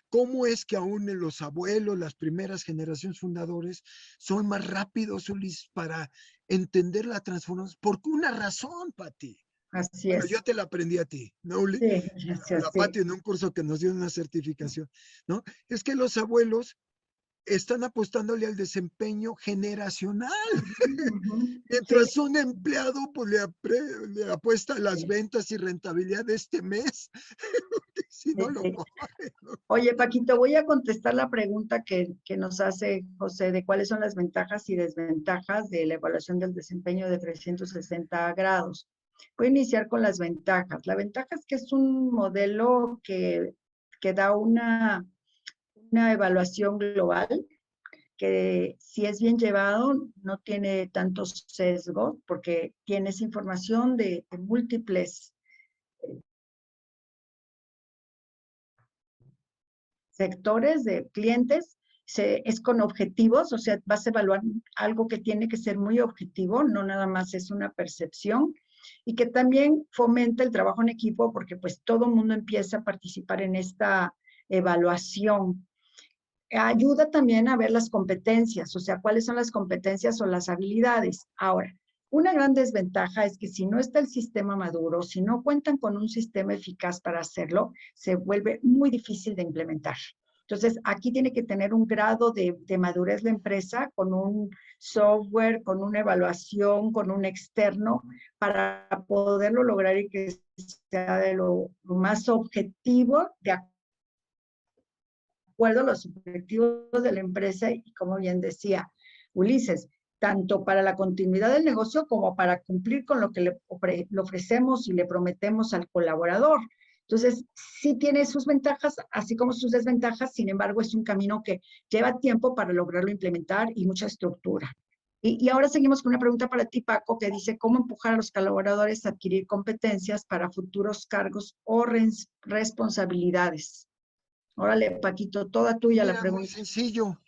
¿Cómo es que aún en los abuelos, las primeras generaciones fundadores, son más rápidos, Ulis, para entender la transformación? Por una razón, Pati. así Bueno, yo es. te la aprendí a ti, ¿no, Uli? Sí, A gracias, la sí. Pati en un curso que nos dio una certificación, ¿no? Es que los abuelos están apostándole al desempeño generacional. Ujú, ujú. Sí, Mientras un empleado pues, le apuesta a las sí, ventas y rentabilidad de este mes, si no sí, lo sí. corre, ¿no? Oye, Paquito, voy a contestar la pregunta que nos hace José de cuáles son las ventajas y desventajas de la evaluación del desempeño de 360 grados. Voy a iniciar con las ventajas. La ventaja es que es un modelo que da una evaluación global que si es bien llevado no tiene tantos sesgos porque tienes información de múltiples sectores de clientes, es con objetivos, o sea, vas a evaluar algo que tiene que ser muy objetivo, no nada más es una percepción, y que también fomenta el trabajo en equipo porque pues todo el mundo empieza a participar en esta evaluación. Ayuda también a ver las competencias, o sea, cuáles son las competencias o las habilidades. Ahora, una gran desventaja es que si no está el sistema maduro, si no cuentan con un sistema eficaz para hacerlo, se vuelve muy difícil de implementar. Entonces, aquí tiene que tener un grado de madurez la empresa con un software, con una evaluación, con un externo, para poderlo lograr y que sea de lo más objetivo de acuerdo a los objetivos de la empresa y como bien decía Ulises, tanto para la continuidad del negocio como para cumplir con lo que le ofrecemos y le prometemos al colaborador. Entonces, sí tiene sus ventajas, así como sus desventajas, sin embargo, es un camino que lleva tiempo para lograrlo implementar y mucha estructura. Y ahora seguimos con una pregunta para ti, Paco, que dice, ¿cómo empujar a los colaboradores a adquirir competencias para futuros cargos o responsabilidades? Órale, Paquito, toda Pues tuya la mira, muy pregunta. sencillo,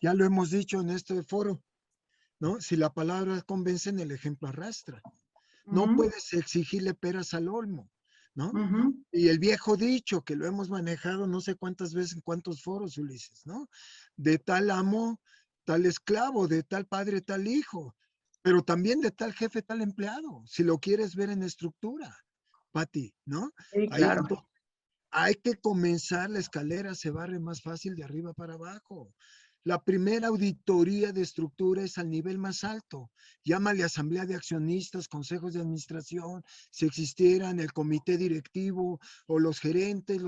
ya lo hemos dicho en este foro, ¿no? Si la palabra convence, en el ejemplo arrastra. No Ujú, puedes exigirle peras al olmo, ¿no? ujú, Y el viejo dicho, que lo hemos manejado no sé cuántas veces en cuántos foros, Ulises, ¿no? De tal amo, tal esclavo, de tal padre, tal hijo, pero también de tal jefe, tal empleado, si lo quieres ver en estructura, Pati, ¿no? sí, Ahí, claro. hay que comenzar, la escalera se barre más fácil de arriba para abajo. La primera auditoría de estructura es al nivel más alto. Llámale asamblea de accionistas, consejos de administración, si existieran el comité directivo o los gerentes,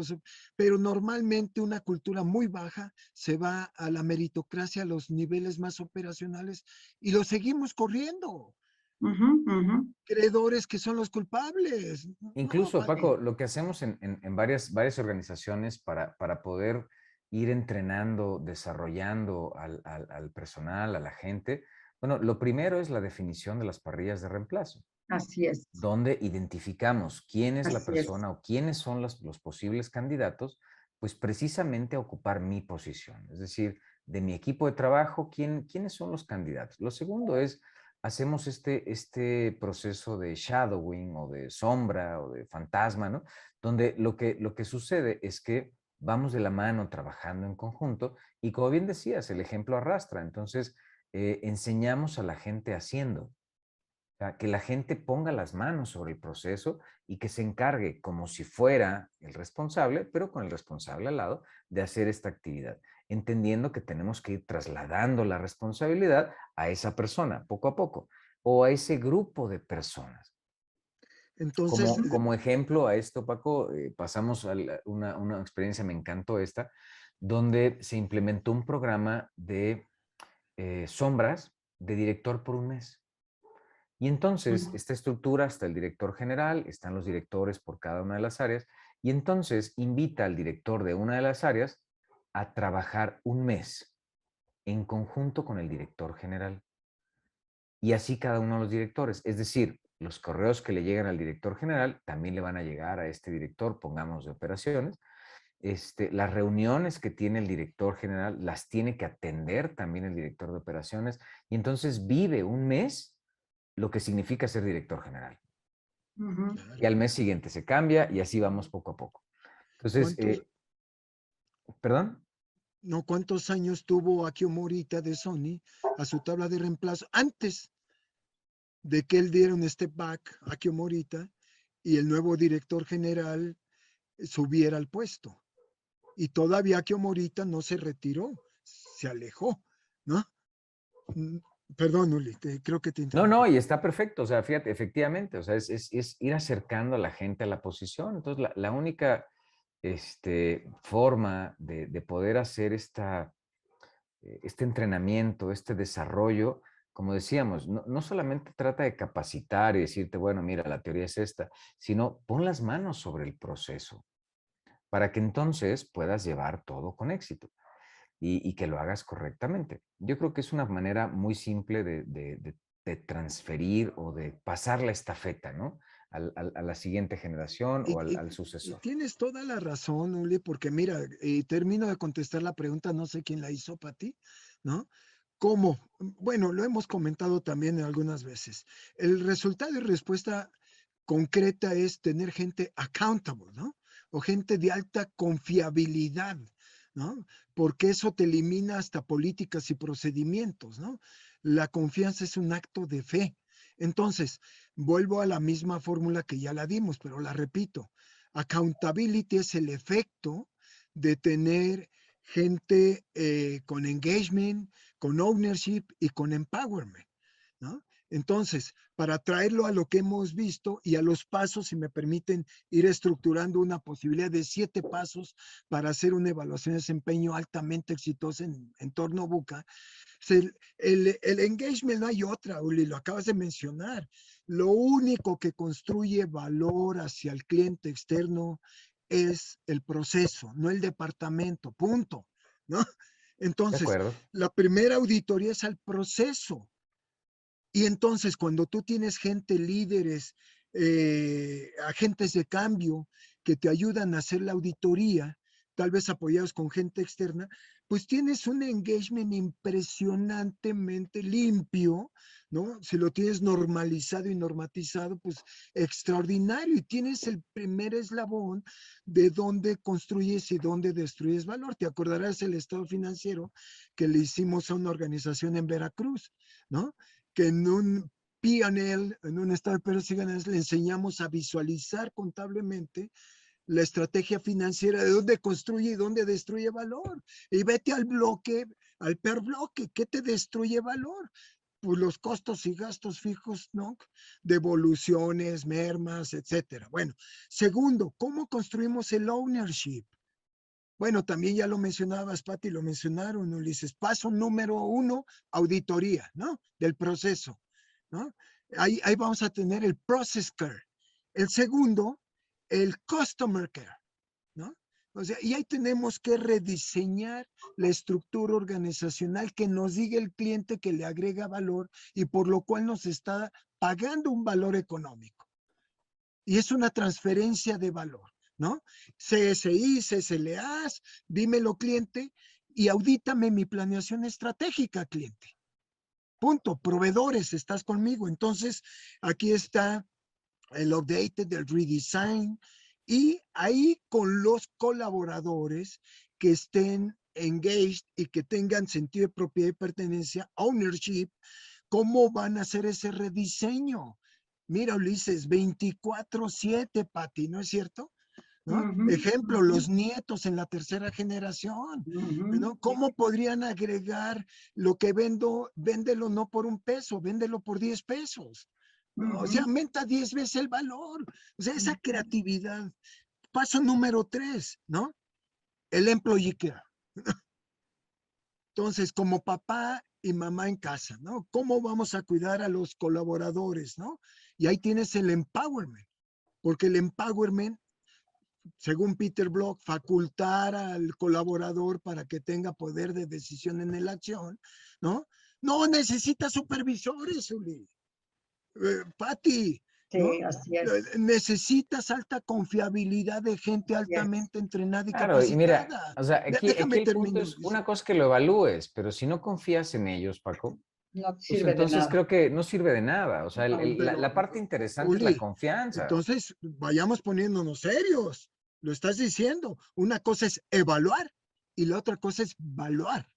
pero normalmente una cultura muy baja se va a la meritocracia, a los niveles más operacionales y lo seguimos corriendo. Ujú, ujú, Creedores que son los culpables. No, Incluso, Pati. Paco, lo que hacemos en varias organizaciones para poder ir entrenando, desarrollando al personal, a la gente, bueno, lo primero es la definición de las parrillas de reemplazo, así es, donde identificamos quién es la así es. persona o quiénes son los posibles candidatos, pues precisamente a ocupar mi posición. Es decir, de mi equipo de trabajo, ¿quiénes son los candidatos? Lo segundo es hacemos este proceso de shadowing o de sombra o de fantasma, ¿no? Donde lo que sucede es que vamos de la mano trabajando en conjunto y como bien decías, el ejemplo arrastra. Entonces, enseñamos a la gente haciendo. O sea, que la gente ponga las manos sobre el proceso y que se encargue como si fuera el responsable, pero con el responsable al lado, de hacer esta actividad, entendiendo que tenemos que ir trasladando la responsabilidad a esa persona poco a poco o a ese grupo de personas. Entonces, Como ejemplo a esto, Paco, pasamos a una experiencia, me encantó esta, donde se implementó un programa de sombras de director por un mes. Y entonces, esta estructura está el director general, están los directores por cada una de las áreas, y entonces invita al director de una de las áreas a trabajar un mes en conjunto con el director general. Y así cada uno de los directores. Es decir, los correos que le llegan al director general también le van a llegar a este director, pongamos de operaciones. Las reuniones que tiene el director general las tiene que atender también el director de operaciones. Y entonces vive un mes lo que significa ser director general. Y al mes siguiente se cambia y así vamos poco a poco. Entonces, ¿perdón? no, ¿cuántos años tuvo Akio Morita de Sony a su tabla de reemplazo antes de que él diera un step back, Akio Morita, y el nuevo director general subiera al puesto? Y todavía Akio Morita no se retiró, se alejó, ¿no? Perdón, Uli, creo que te interrumpí. No, y está perfecto. O sea, fíjate, efectivamente, o sea, es ir acercando a la gente a la posición. Entonces, la única forma de poder hacer este entrenamiento, este desarrollo, como decíamos, no solamente trata de capacitar y decirte, bueno, mira, la teoría es esta, sino pon las manos sobre el proceso para que entonces puedas llevar todo con éxito y que lo hagas correctamente. Yo creo que es una manera muy simple de transferir o de pasar la estafeta, ¿no? A la siguiente generación Y, o al y- y sucesor. tienes toda la razón, Uli, porque mira, termino de contestar la pregunta, no sé quién la hizo para ti, ¿no? ¿Cómo? Bueno, lo hemos comentado también algunas veces. El resultado y respuesta concreta es tener gente accountable, ¿no? O gente de alta confiabilidad, ¿no? Porque eso te elimina hasta políticas y procedimientos, ¿no? La confianza es un acto de fe. Entonces, vuelvo a la misma fórmula que ya la dimos, pero la repito. Accountability es el efecto de tener gente con engagement, con ownership y con empowerment, ¿no? Entonces, para traerlo a lo que hemos visto y a los pasos, si me permiten ir estructurando una posibilidad de 7 pasos para hacer una evaluación de desempeño altamente exitosa en entorno Buca, el engagement no hay otra, Uli, lo acabas de mencionar. Lo único que construye valor hacia el cliente externo es el proceso, no el departamento, punto, ¿no? ¿De Entonces, acuerdo? la primera auditoría es al proceso. Y entonces, cuando tú tienes gente, líderes, agentes de cambio que te ayudan a hacer la auditoría, tal vez apoyados con gente externa, pues tienes un engagement impresionantemente limpio, ¿no? Si lo tienes normalizado y normatizado, pues extraordinario. Y tienes el primer eslabón de dónde construyes y dónde destruyes valor. Te acordarás el estado financiero que le hicimos a una organización en Veracruz, ¿no? Que en un P&L, en un estado de operaciones, le enseñamos a visualizar contablemente la estrategia financiera de dónde construye y dónde destruye valor. Y vete al bloque, al per bloque, ¿qué te destruye valor? Pues los costos y gastos fijos, ¿no? Devoluciones, mermas, etcétera. Bueno, segundo, ¿cómo construimos el ownership? Bueno, también ya lo mencionabas, Pati, lo mencionaron, Ulises. Paso número 1, auditoría, ¿no? Del proceso, ¿no? Ahí vamos a tener el process care. El segundo, el customer care, ¿no? O sea, y ahí tenemos que rediseñar la estructura organizacional que nos diga el cliente que le agrega valor y por lo cual nos está pagando un valor económico. Y es una transferencia de valor, ¿no? CSI, CSLAs, dímelo cliente y audítame mi planeación estratégica, cliente. punto. Proveedores, estás conmigo. Entonces, aquí está el update del redesign y ahí con los colaboradores que estén engaged y que tengan sentido de propiedad y pertenencia, ownership, ¿cómo van a hacer ese rediseño? Mira, Ulises, 24/7, Pati, ¿no es cierto? ¿No? Ejemplo, los nietos en la tercera generación, ¿no? ¿Cómo podrían agregar lo que vendo? Véndelo no por $1, véndelo por 10 pesos. ¿No? O sea, aumenta 10 veces el valor. O sea, esa creatividad. Paso número 3, ¿no? El employee care. Entonces, como papá y mamá en casa, ¿no? ¿Cómo vamos a cuidar a los colaboradores, ¿no? Y ahí tienes el empowerment, porque el empowerment, según Peter Block, facultar al colaborador para que tenga poder de decisión en la acción, ¿no? No necesita supervisores, Uli. Pati, ¿no? Sí, así es. Necesitas alta confiabilidad de gente Así es. altamente entrenada y Claro, y mira, capacitada. o sea, aquí Déjame el punto terminar. es una cosa que lo evalúes, pero si no confías en ellos, Paco, No te pues sirve de entonces nada. creo que no sirve de nada. O sea, No. la parte interesante es la Uli, confianza. entonces vayamos poniéndonos serios. Lo estás diciendo. Una cosa es evaluar y la otra cosa es evaluar.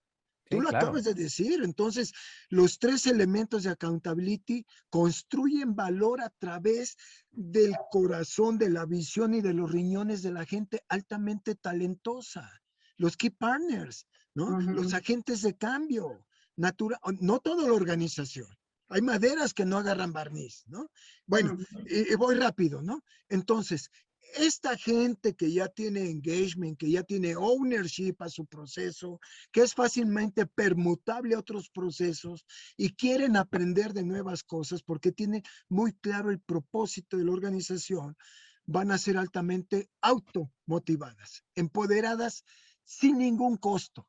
Tú Sí, lo acabas claro. de decir. Entonces, los 3 elementos de accountability construyen valor a través del corazón, de la visión y de los riñones de la gente altamente talentosa. Los key partners, ¿no? Los agentes de cambio. No toda la organización. Hay maderas que no agarran barniz, ¿no? Bueno, y voy rápido, ¿no? Entonces, esta gente que ya tiene engagement, que ya tiene ownership a su proceso, que es fácilmente permutable a otros procesos y quieren aprender de nuevas cosas porque tienen muy claro el propósito de la organización, van a ser altamente automotivadas, empoderadas sin ningún costo.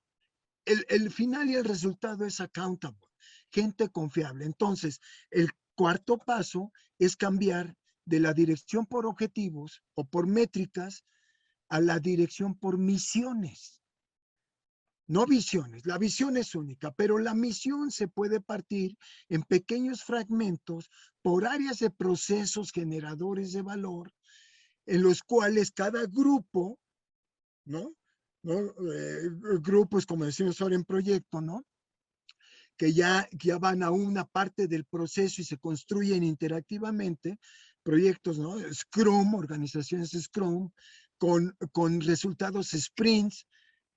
El final y el resultado es accountable, gente confiable. Entonces, el cuarto paso es cambiar de la dirección por objetivos o por métricas a la dirección por misiones. No visiones, la visión es única, pero la misión se puede partir en pequeños fragmentos por áreas de procesos generadores de valor, en los cuales cada grupo, ¿no? ¿No? Grupos, como decimos ahora en proyecto, ¿no? Que ya van a una parte del proceso y se construyen interactivamente, proyectos, ¿no? Scrum, organizaciones Scrum, con resultados sprints,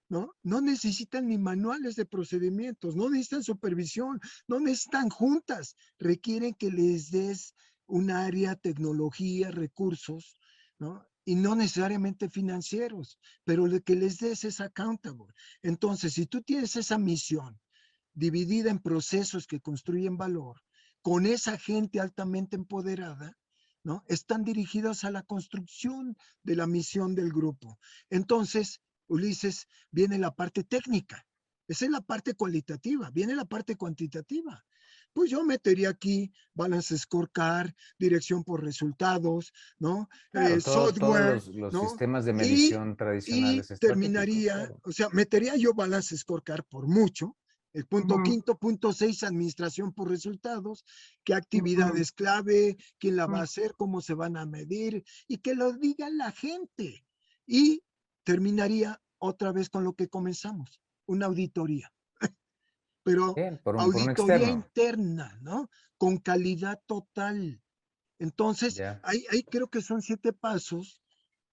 ¿no? No necesitan ni manuales de procedimientos, no necesitan supervisión, no necesitan juntas, requieren que les des un área, tecnología, recursos, ¿no? Y no necesariamente financieros, pero lo que les des es accountable. Entonces, si tú tienes esa misión dividida en procesos que construyen valor, con esa gente altamente empoderada, ¿no? Están dirigidos a la construcción de la misión del grupo. Entonces, Ulises, viene la parte técnica. Esa es la parte cualitativa. Viene la parte cuantitativa. Pues yo metería aquí balance scorecard, dirección por resultados, ¿no? Claro, todos Software, los ¿no? sistemas de Y, medición y tradicionales estratégicos, terminaría, claro. o sea, metería yo balance scorecard por mucho. El punto quinto, punto 6, administración por resultados, qué actividades clave, quién la va a hacer, cómo se van a medir y que lo diga la gente. Y terminaría otra vez con lo que comenzamos, una auditoría, pero Bien, por un auditoría externo. interna, ¿no? Con calidad total. Entonces, Ya. ahí creo que son 7 pasos,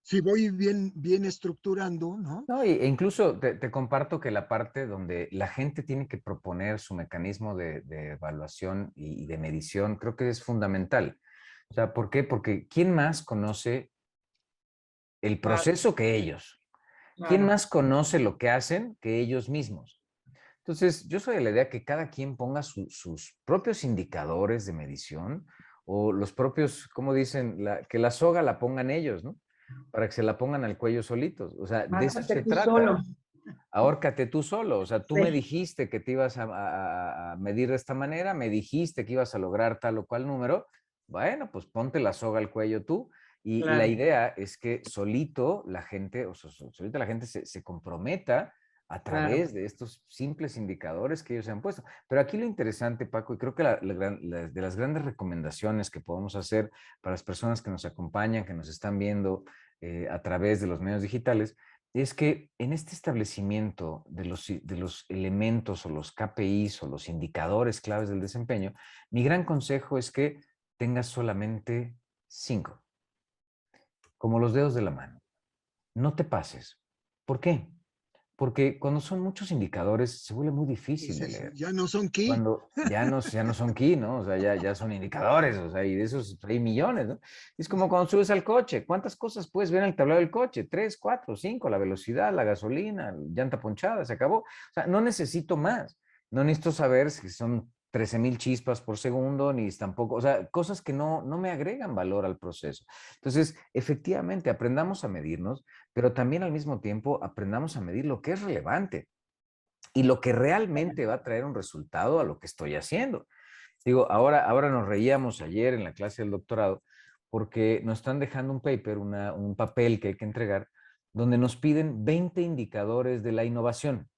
si voy bien estructurando, ¿no? No, e incluso te comparto que la parte donde la gente tiene que proponer su mecanismo de evaluación y de medición, creo que es fundamental. O sea, ¿por qué? Porque ¿quién más conoce el Claro, proceso que ellos? ¿Quién claro. más conoce lo que hacen que ellos mismos? Entonces, yo soy de la idea que cada quien ponga sus propios indicadores de medición o los propios, como dicen, que la soga la pongan ellos, ¿no? Para que se la pongan al cuello solitos. O sea, de eso Mármate se tú solo. trata. Ahórcate tú solo. O sea, tú me Sí, dijiste que te ibas a medir de esta manera, me dijiste que ibas a lograr tal o cual número. Bueno, pues ponte la soga al cuello tú. Y la claro. idea es que solito la gente, solito la gente se comprometa a Claro. través de estos simples indicadores que ellos se han puesto. Pero aquí lo interesante, Paco, y creo que de las grandes recomendaciones que podemos hacer para las personas que nos acompañan, que nos están viendo a través de los medios digitales, es que en este establecimiento de los elementos o los KPIs o los indicadores claves del desempeño, mi gran consejo es que tengas solamente 5, como los dedos de la mano. No te pases. ¿Por qué? Porque cuando son muchos indicadores se vuelve muy difícil de leer. Ya no son key. Cuando ya no son key, ¿no? O sea, ya son indicadores, o sea, y de esos hay millones, ¿no? Es como cuando subes al coche, ¿cuántas cosas puedes ver en el tablero del coche? 3, 4, 5, la velocidad, la gasolina, llanta ponchada, se acabó. O sea, no necesito más. No necesito saber si son 13,000 chispas por segundo, ni tampoco, o sea, cosas que no me agregan valor al proceso. Entonces, efectivamente, aprendamos a medirnos, pero también al mismo tiempo aprendamos a medir lo que es relevante y lo que realmente va a traer un resultado a lo que estoy haciendo. Digo, ahora nos reíamos ayer en la clase del doctorado porque nos están dejando un paper, un papel que hay que entregar, donde nos piden 20 indicadores de la innovación.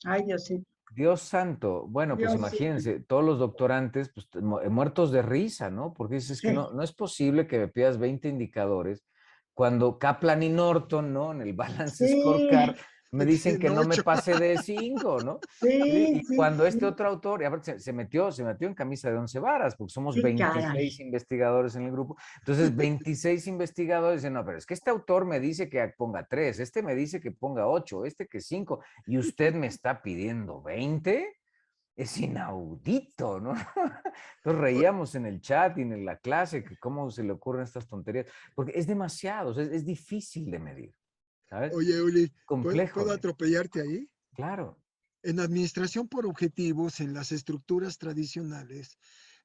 Ay, Diosito. Dios santo, bueno, pues Diosito. imagínense, todos los doctorantes pues, muertos de risa, ¿no? Porque dices que Sí, no es posible que me pidas 20 indicadores cuando Kaplan y Norton, ¿no? En el Balance Scorecard sí, me dicen que En no me 8. pase de 5, ¿no? sí, Y sí, cuando este sí. otro autor, y aparte se metió en camisa de 11 varas, porque somos Sí, 26 caray. investigadores en el grupo. Entonces, 26 investigadores dicen, no, pero es que este autor me dice que ponga 3, este me dice que ponga 8, este que 5, y usted me está pidiendo 20. Es inaudito, ¿no? Nos reíamos en el chat y en la clase que cómo se le ocurren estas tonterías, porque es demasiado, o sea, es difícil de medir, ¿sabes? Oye, Uli, Complejo ¿puedo de, atropellarte ahí? claro, En administración por objetivos, en las estructuras tradicionales,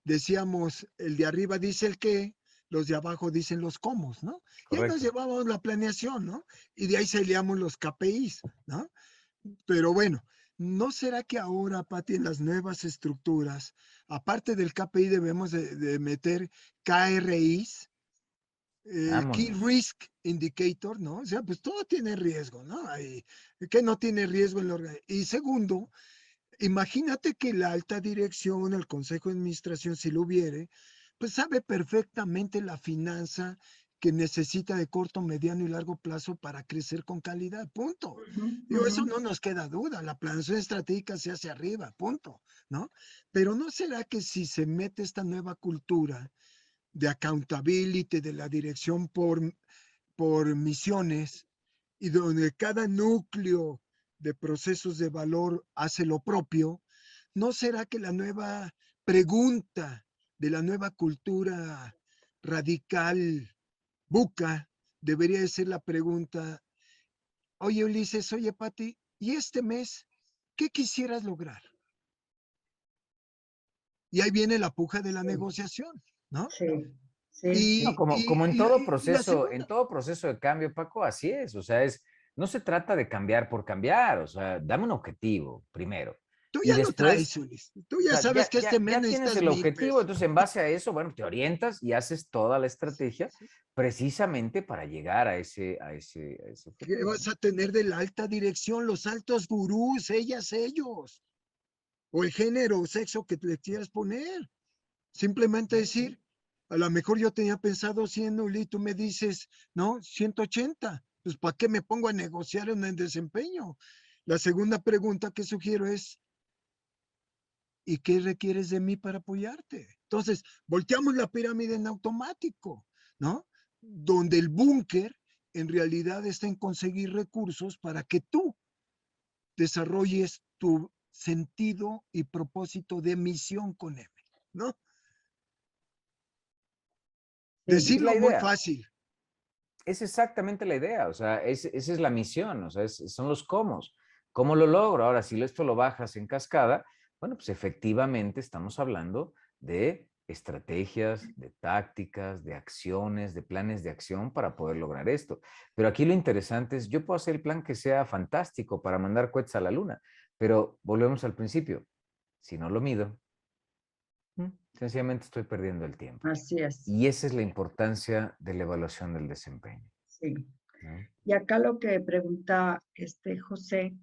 decíamos, el de arriba dice el qué, los de abajo dicen los cómo, ¿no? Y ahí nos correcto. llevábamos la planeación, ¿no? Y de ahí salíamos los KPIs, ¿no? Pero bueno, ¿no será que ahora, Pati, en las nuevas estructuras, aparte del KPI, debemos de meter KRIs? Key Vámonos. Risk Indicator, ¿no? O sea, pues todo tiene riesgo, ¿no? Que no tiene riesgo en la organización. Y segundo, imagínate que la alta dirección, el consejo de administración, si lo hubiere, pues sabe perfectamente la finanza que necesita de corto, mediano y largo plazo para crecer con calidad, punto. Ujú, Digo, ujú. eso no nos queda duda, la planeación estratégica se hace arriba, punto, ¿no? Pero ¿no será que si se mete esta nueva cultura de accountability, de la dirección por misiones, y donde cada núcleo de procesos de valor hace lo propio, ¿no será que la nueva pregunta de la nueva cultura radical buca debería de ser la pregunta, oye Ulises, oye Pati, ¿y este mes qué quisieras lograr? Y ahí viene la puja de la Sí, negociación, ¿no? sí, sí, No, sí. como Y la en segunda, todo proceso de cambio, Paco, así es, o sea, no se trata de cambiar por cambiar, o sea, dame un objetivo primero. tú Y ya lo traes, después, Ulises, tú o ya sea, sabes que este mes ya tienes necesitas el 1,000 pesos. objetivo, entonces en base a eso, bueno, te orientas y haces toda la estrategia precisamente para llegar a ese ¿Qué objetivo, vas ¿no? a tener de la alta dirección, los altos gurús, ellas, ellos? O el género o sexo que le quieras poner. Simplemente decir, a lo mejor yo tenía pensado 100, Uli, tú me dices, no, 180. Pues ¿para qué me pongo a negociar en el desempeño? La segunda pregunta que sugiero es, ¿y qué requieres de mí para apoyarte? Entonces, volteamos la pirámide en automático, ¿no? Donde el búnker en realidad está en conseguir recursos para que tú desarrolles tu sentido y propósito de misión con M, ¿no? Sí. Es la Decirlo muy idea, fácil. es exactamente la idea, o sea, esa es la misión, o sea, son los cómo. ¿Cómo lo logro? Ahora, si esto lo bajas en cascada, bueno, pues efectivamente estamos hablando de estrategias, de tácticas, de acciones, de planes de acción para poder lograr esto. Pero aquí lo interesante es, yo puedo hacer el plan que sea fantástico para mandar cohetes a la luna, pero volvemos al principio. Si no lo mido, sencillamente estoy perdiendo el tiempo. Así es, Y esa es la importancia de la evaluación del desempeño, sí. ¿no? Y acá lo que pregunta este José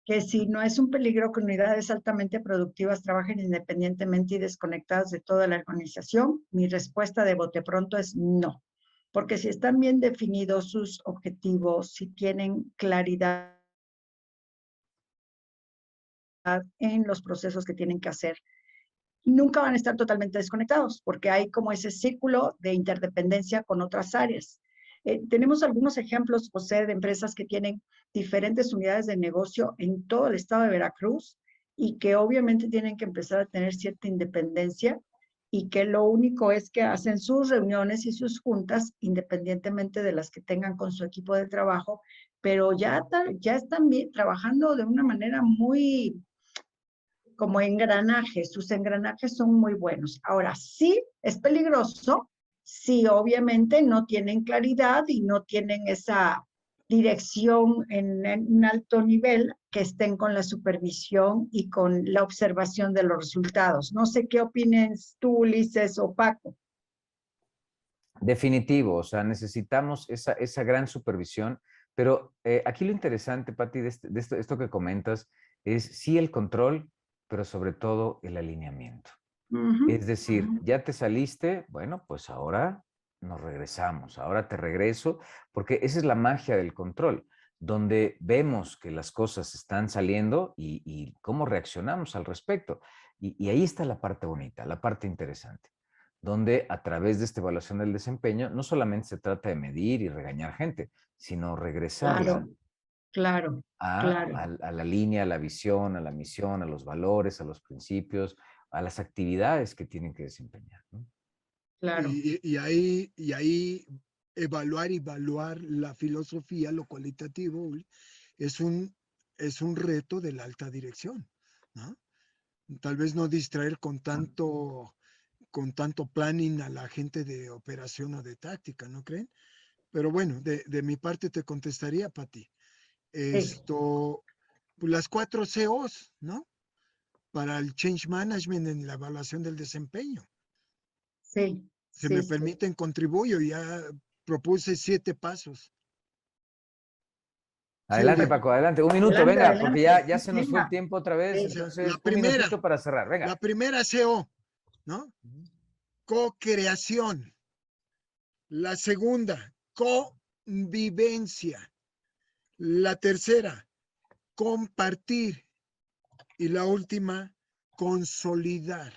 que si no es un peligro que unidades altamente productivas trabajen independientemente y desconectadas de toda la organización, mi respuesta de bote pronto es no. Porque si están bien definidos sus objetivos, si tienen claridad en los procesos que tienen que hacer, nunca van a estar totalmente desconectados, porque hay como ese círculo de interdependencia con otras áreas. Tenemos algunos ejemplos, José, de empresas que tienen diferentes unidades de negocio en todo el estado de Veracruz y que obviamente tienen que empezar a tener cierta independencia y que lo único es que hacen sus reuniones y sus juntas independientemente de las que tengan con su equipo de trabajo, pero ya están trabajando de una manera muy como engranajes, sus engranajes son muy buenos. Ahora, sí es peligroso si obviamente no tienen claridad y no tienen esa dirección en un alto nivel que estén con la supervisión y con la observación de los resultados. No sé qué opinas tú, Ulises o Paco. Definitivo, o sea, necesitamos esa gran supervisión, pero aquí lo interesante, Pati, de esto que comentas, es sí el control, pero sobre todo el alineamiento. Es decir, ya te saliste, bueno, pues ahora nos regresamos, ahora te regreso, porque esa es la magia del control, donde vemos que las cosas están saliendo y cómo reaccionamos al respecto. Y ahí está la parte bonita, la parte interesante, donde a través de esta evaluación del desempeño no solamente se trata de medir y regañar gente, sino regresarla Claro, claro. a la línea, a la visión, a la misión, a los valores, a los principios, a las actividades que tienen que desempeñar, ¿no? Claro. Y ahí evaluar la filosofía, lo cualitativo, es un reto de la alta dirección, ¿no? Tal vez no distraer con tanto planning a la gente de operación o de táctica, ¿no creen? Pero bueno, de mi parte te contestaría, Pati. Sí, Las 4 COs, ¿no? Para el change management en la evaluación del desempeño. sí, Si me sí. permiten, contribuyo. Ya propuse 7 pasos. Sí, Adelante, Uli. Paco, adelante. Un minuto, Adelante, venga, porque adelante. ya se nos fue el Venga. tiempo otra vez. O sea, Entonces, un minutito para cerrar, venga. la primera CO, ¿no? Co-creación. La segunda, convivencia. La tercera, compartir. Y la última, consolidar.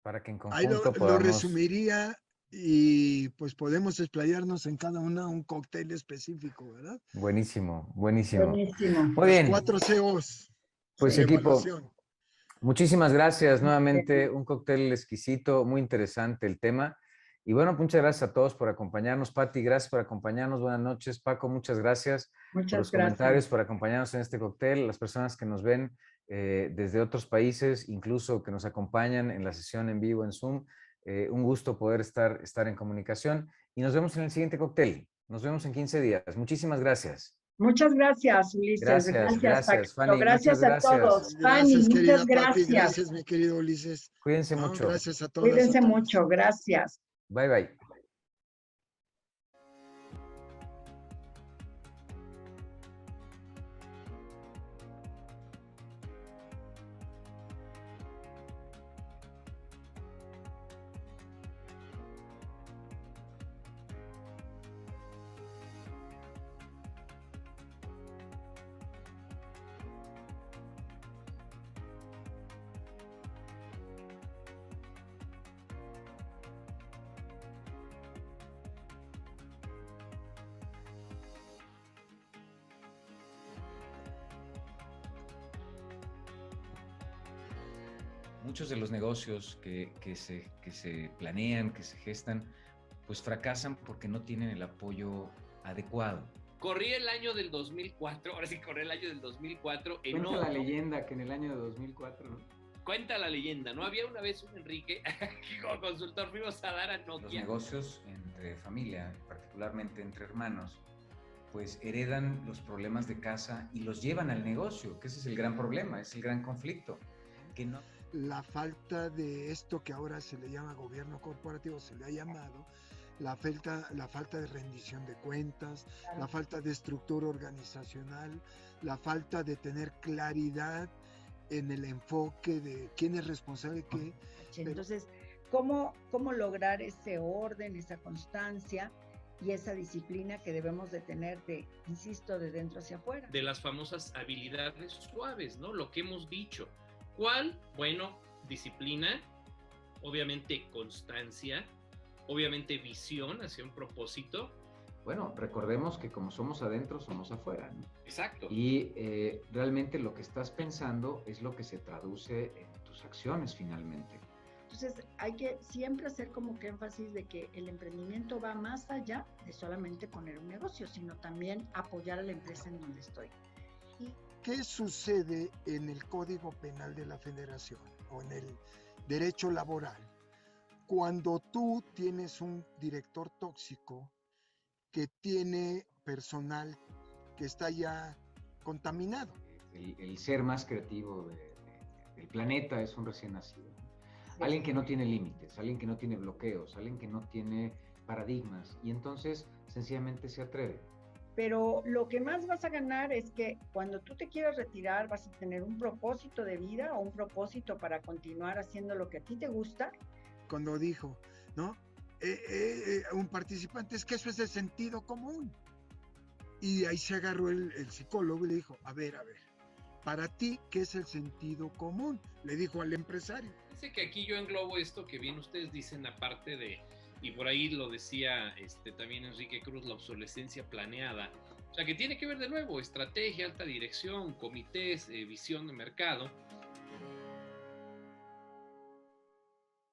Para que en Ahí conjunto lo podamos... resumiría y pues podemos explayarnos en cada una un cóctel específico, ¿verdad? Buenísimo, buenísimo. Buenísimo. Muy Las bien, 4 COs pues de Sí. equipo, evaluación. muchísimas gracias nuevamente. Un cóctel exquisito, muy interesante el tema. Y bueno, muchas gracias a todos por acompañarnos. Pati, gracias por acompañarnos. Buenas noches. Paco, muchas gracias por Muchas los gracias. comentarios, por acompañarnos en este cóctel. Las personas que nos ven desde otros países, incluso que nos acompañan en la sesión en vivo en Zoom. Un gusto poder estar en comunicación. Y nos vemos en el siguiente cóctel. Nos vemos en 15 días. Muchísimas gracias. Muchas gracias, Ulises. Gracias, Gracias, gracias, Paquito. Fanny. Muchas Gracias a gracias. todos. Fanny, Gracias, muchas querida Pati. gracias. Gracias, mi querido Ulises. Cuídense No, mucho. gracias a todas, a Cuídense todos. mucho. Gracias. Bye, bye. Muchos de los negocios que se planean, que se gestan, pues fracasan porque no tienen el apoyo adecuado. Corrí el año del 2004, ahora sí corrí el año del 2004. Cuenta la leyenda que en el año de 2004, ¿no? Cuenta la leyenda, ¿no? Había una vez un Enrique que como consultor fuimos a dar a Nokia. Los negocios entre familia, particularmente entre hermanos, pues heredan los problemas de casa y los llevan al negocio, que ese es el gran problema, es el gran conflicto. Que no... La falta de esto que ahora se le llama gobierno corporativo, se le ha llamado, la falta de rendición de cuentas, Claro. la falta de estructura organizacional, la falta de tener claridad en el enfoque de quién es responsable de qué. Entonces, ¿cómo lograr ese orden, esa constancia y esa disciplina que debemos de tener insisto, de dentro hacia afuera? De las famosas habilidades suaves, ¿no? Lo que hemos dicho. ¿Cuál? Bueno, disciplina, obviamente constancia, obviamente visión hacia un propósito. Bueno, recordemos que como somos adentro, somos afuera, ¿no? Exacto. Y realmente lo que estás pensando es lo que se traduce en tus acciones finalmente. Entonces, hay que siempre hacer como que énfasis de que el emprendimiento va más allá de solamente poner un negocio, sino también apoyar a la empresa en donde estoy. ¿Qué sucede en el Código Penal de la Federación o en el derecho laboral cuando tú tienes un director tóxico que tiene personal que está ya contaminado? El ser más creativo del planeta es un recién nacido. Alguien que no tiene límites, alguien que no tiene bloqueos, alguien que no tiene paradigmas y entonces sencillamente se atreve. Pero lo que más vas a ganar es que cuando tú te quieras retirar vas a tener un propósito de vida o un propósito para continuar haciendo lo que a ti te gusta. Cuando dijo, ¿no? Un participante, es que eso es el sentido común. Y ahí se agarró el psicólogo y le dijo, a ver, para ti, ¿qué es el sentido común? Le dijo al empresario. Dice que aquí yo englobo esto que bien ustedes dicen, aparte de, y por ahí lo decía también Enrique Cruz, la obsolescencia planeada. O sea, que tiene que ver de nuevo, estrategia, alta dirección, comités, visión de mercado.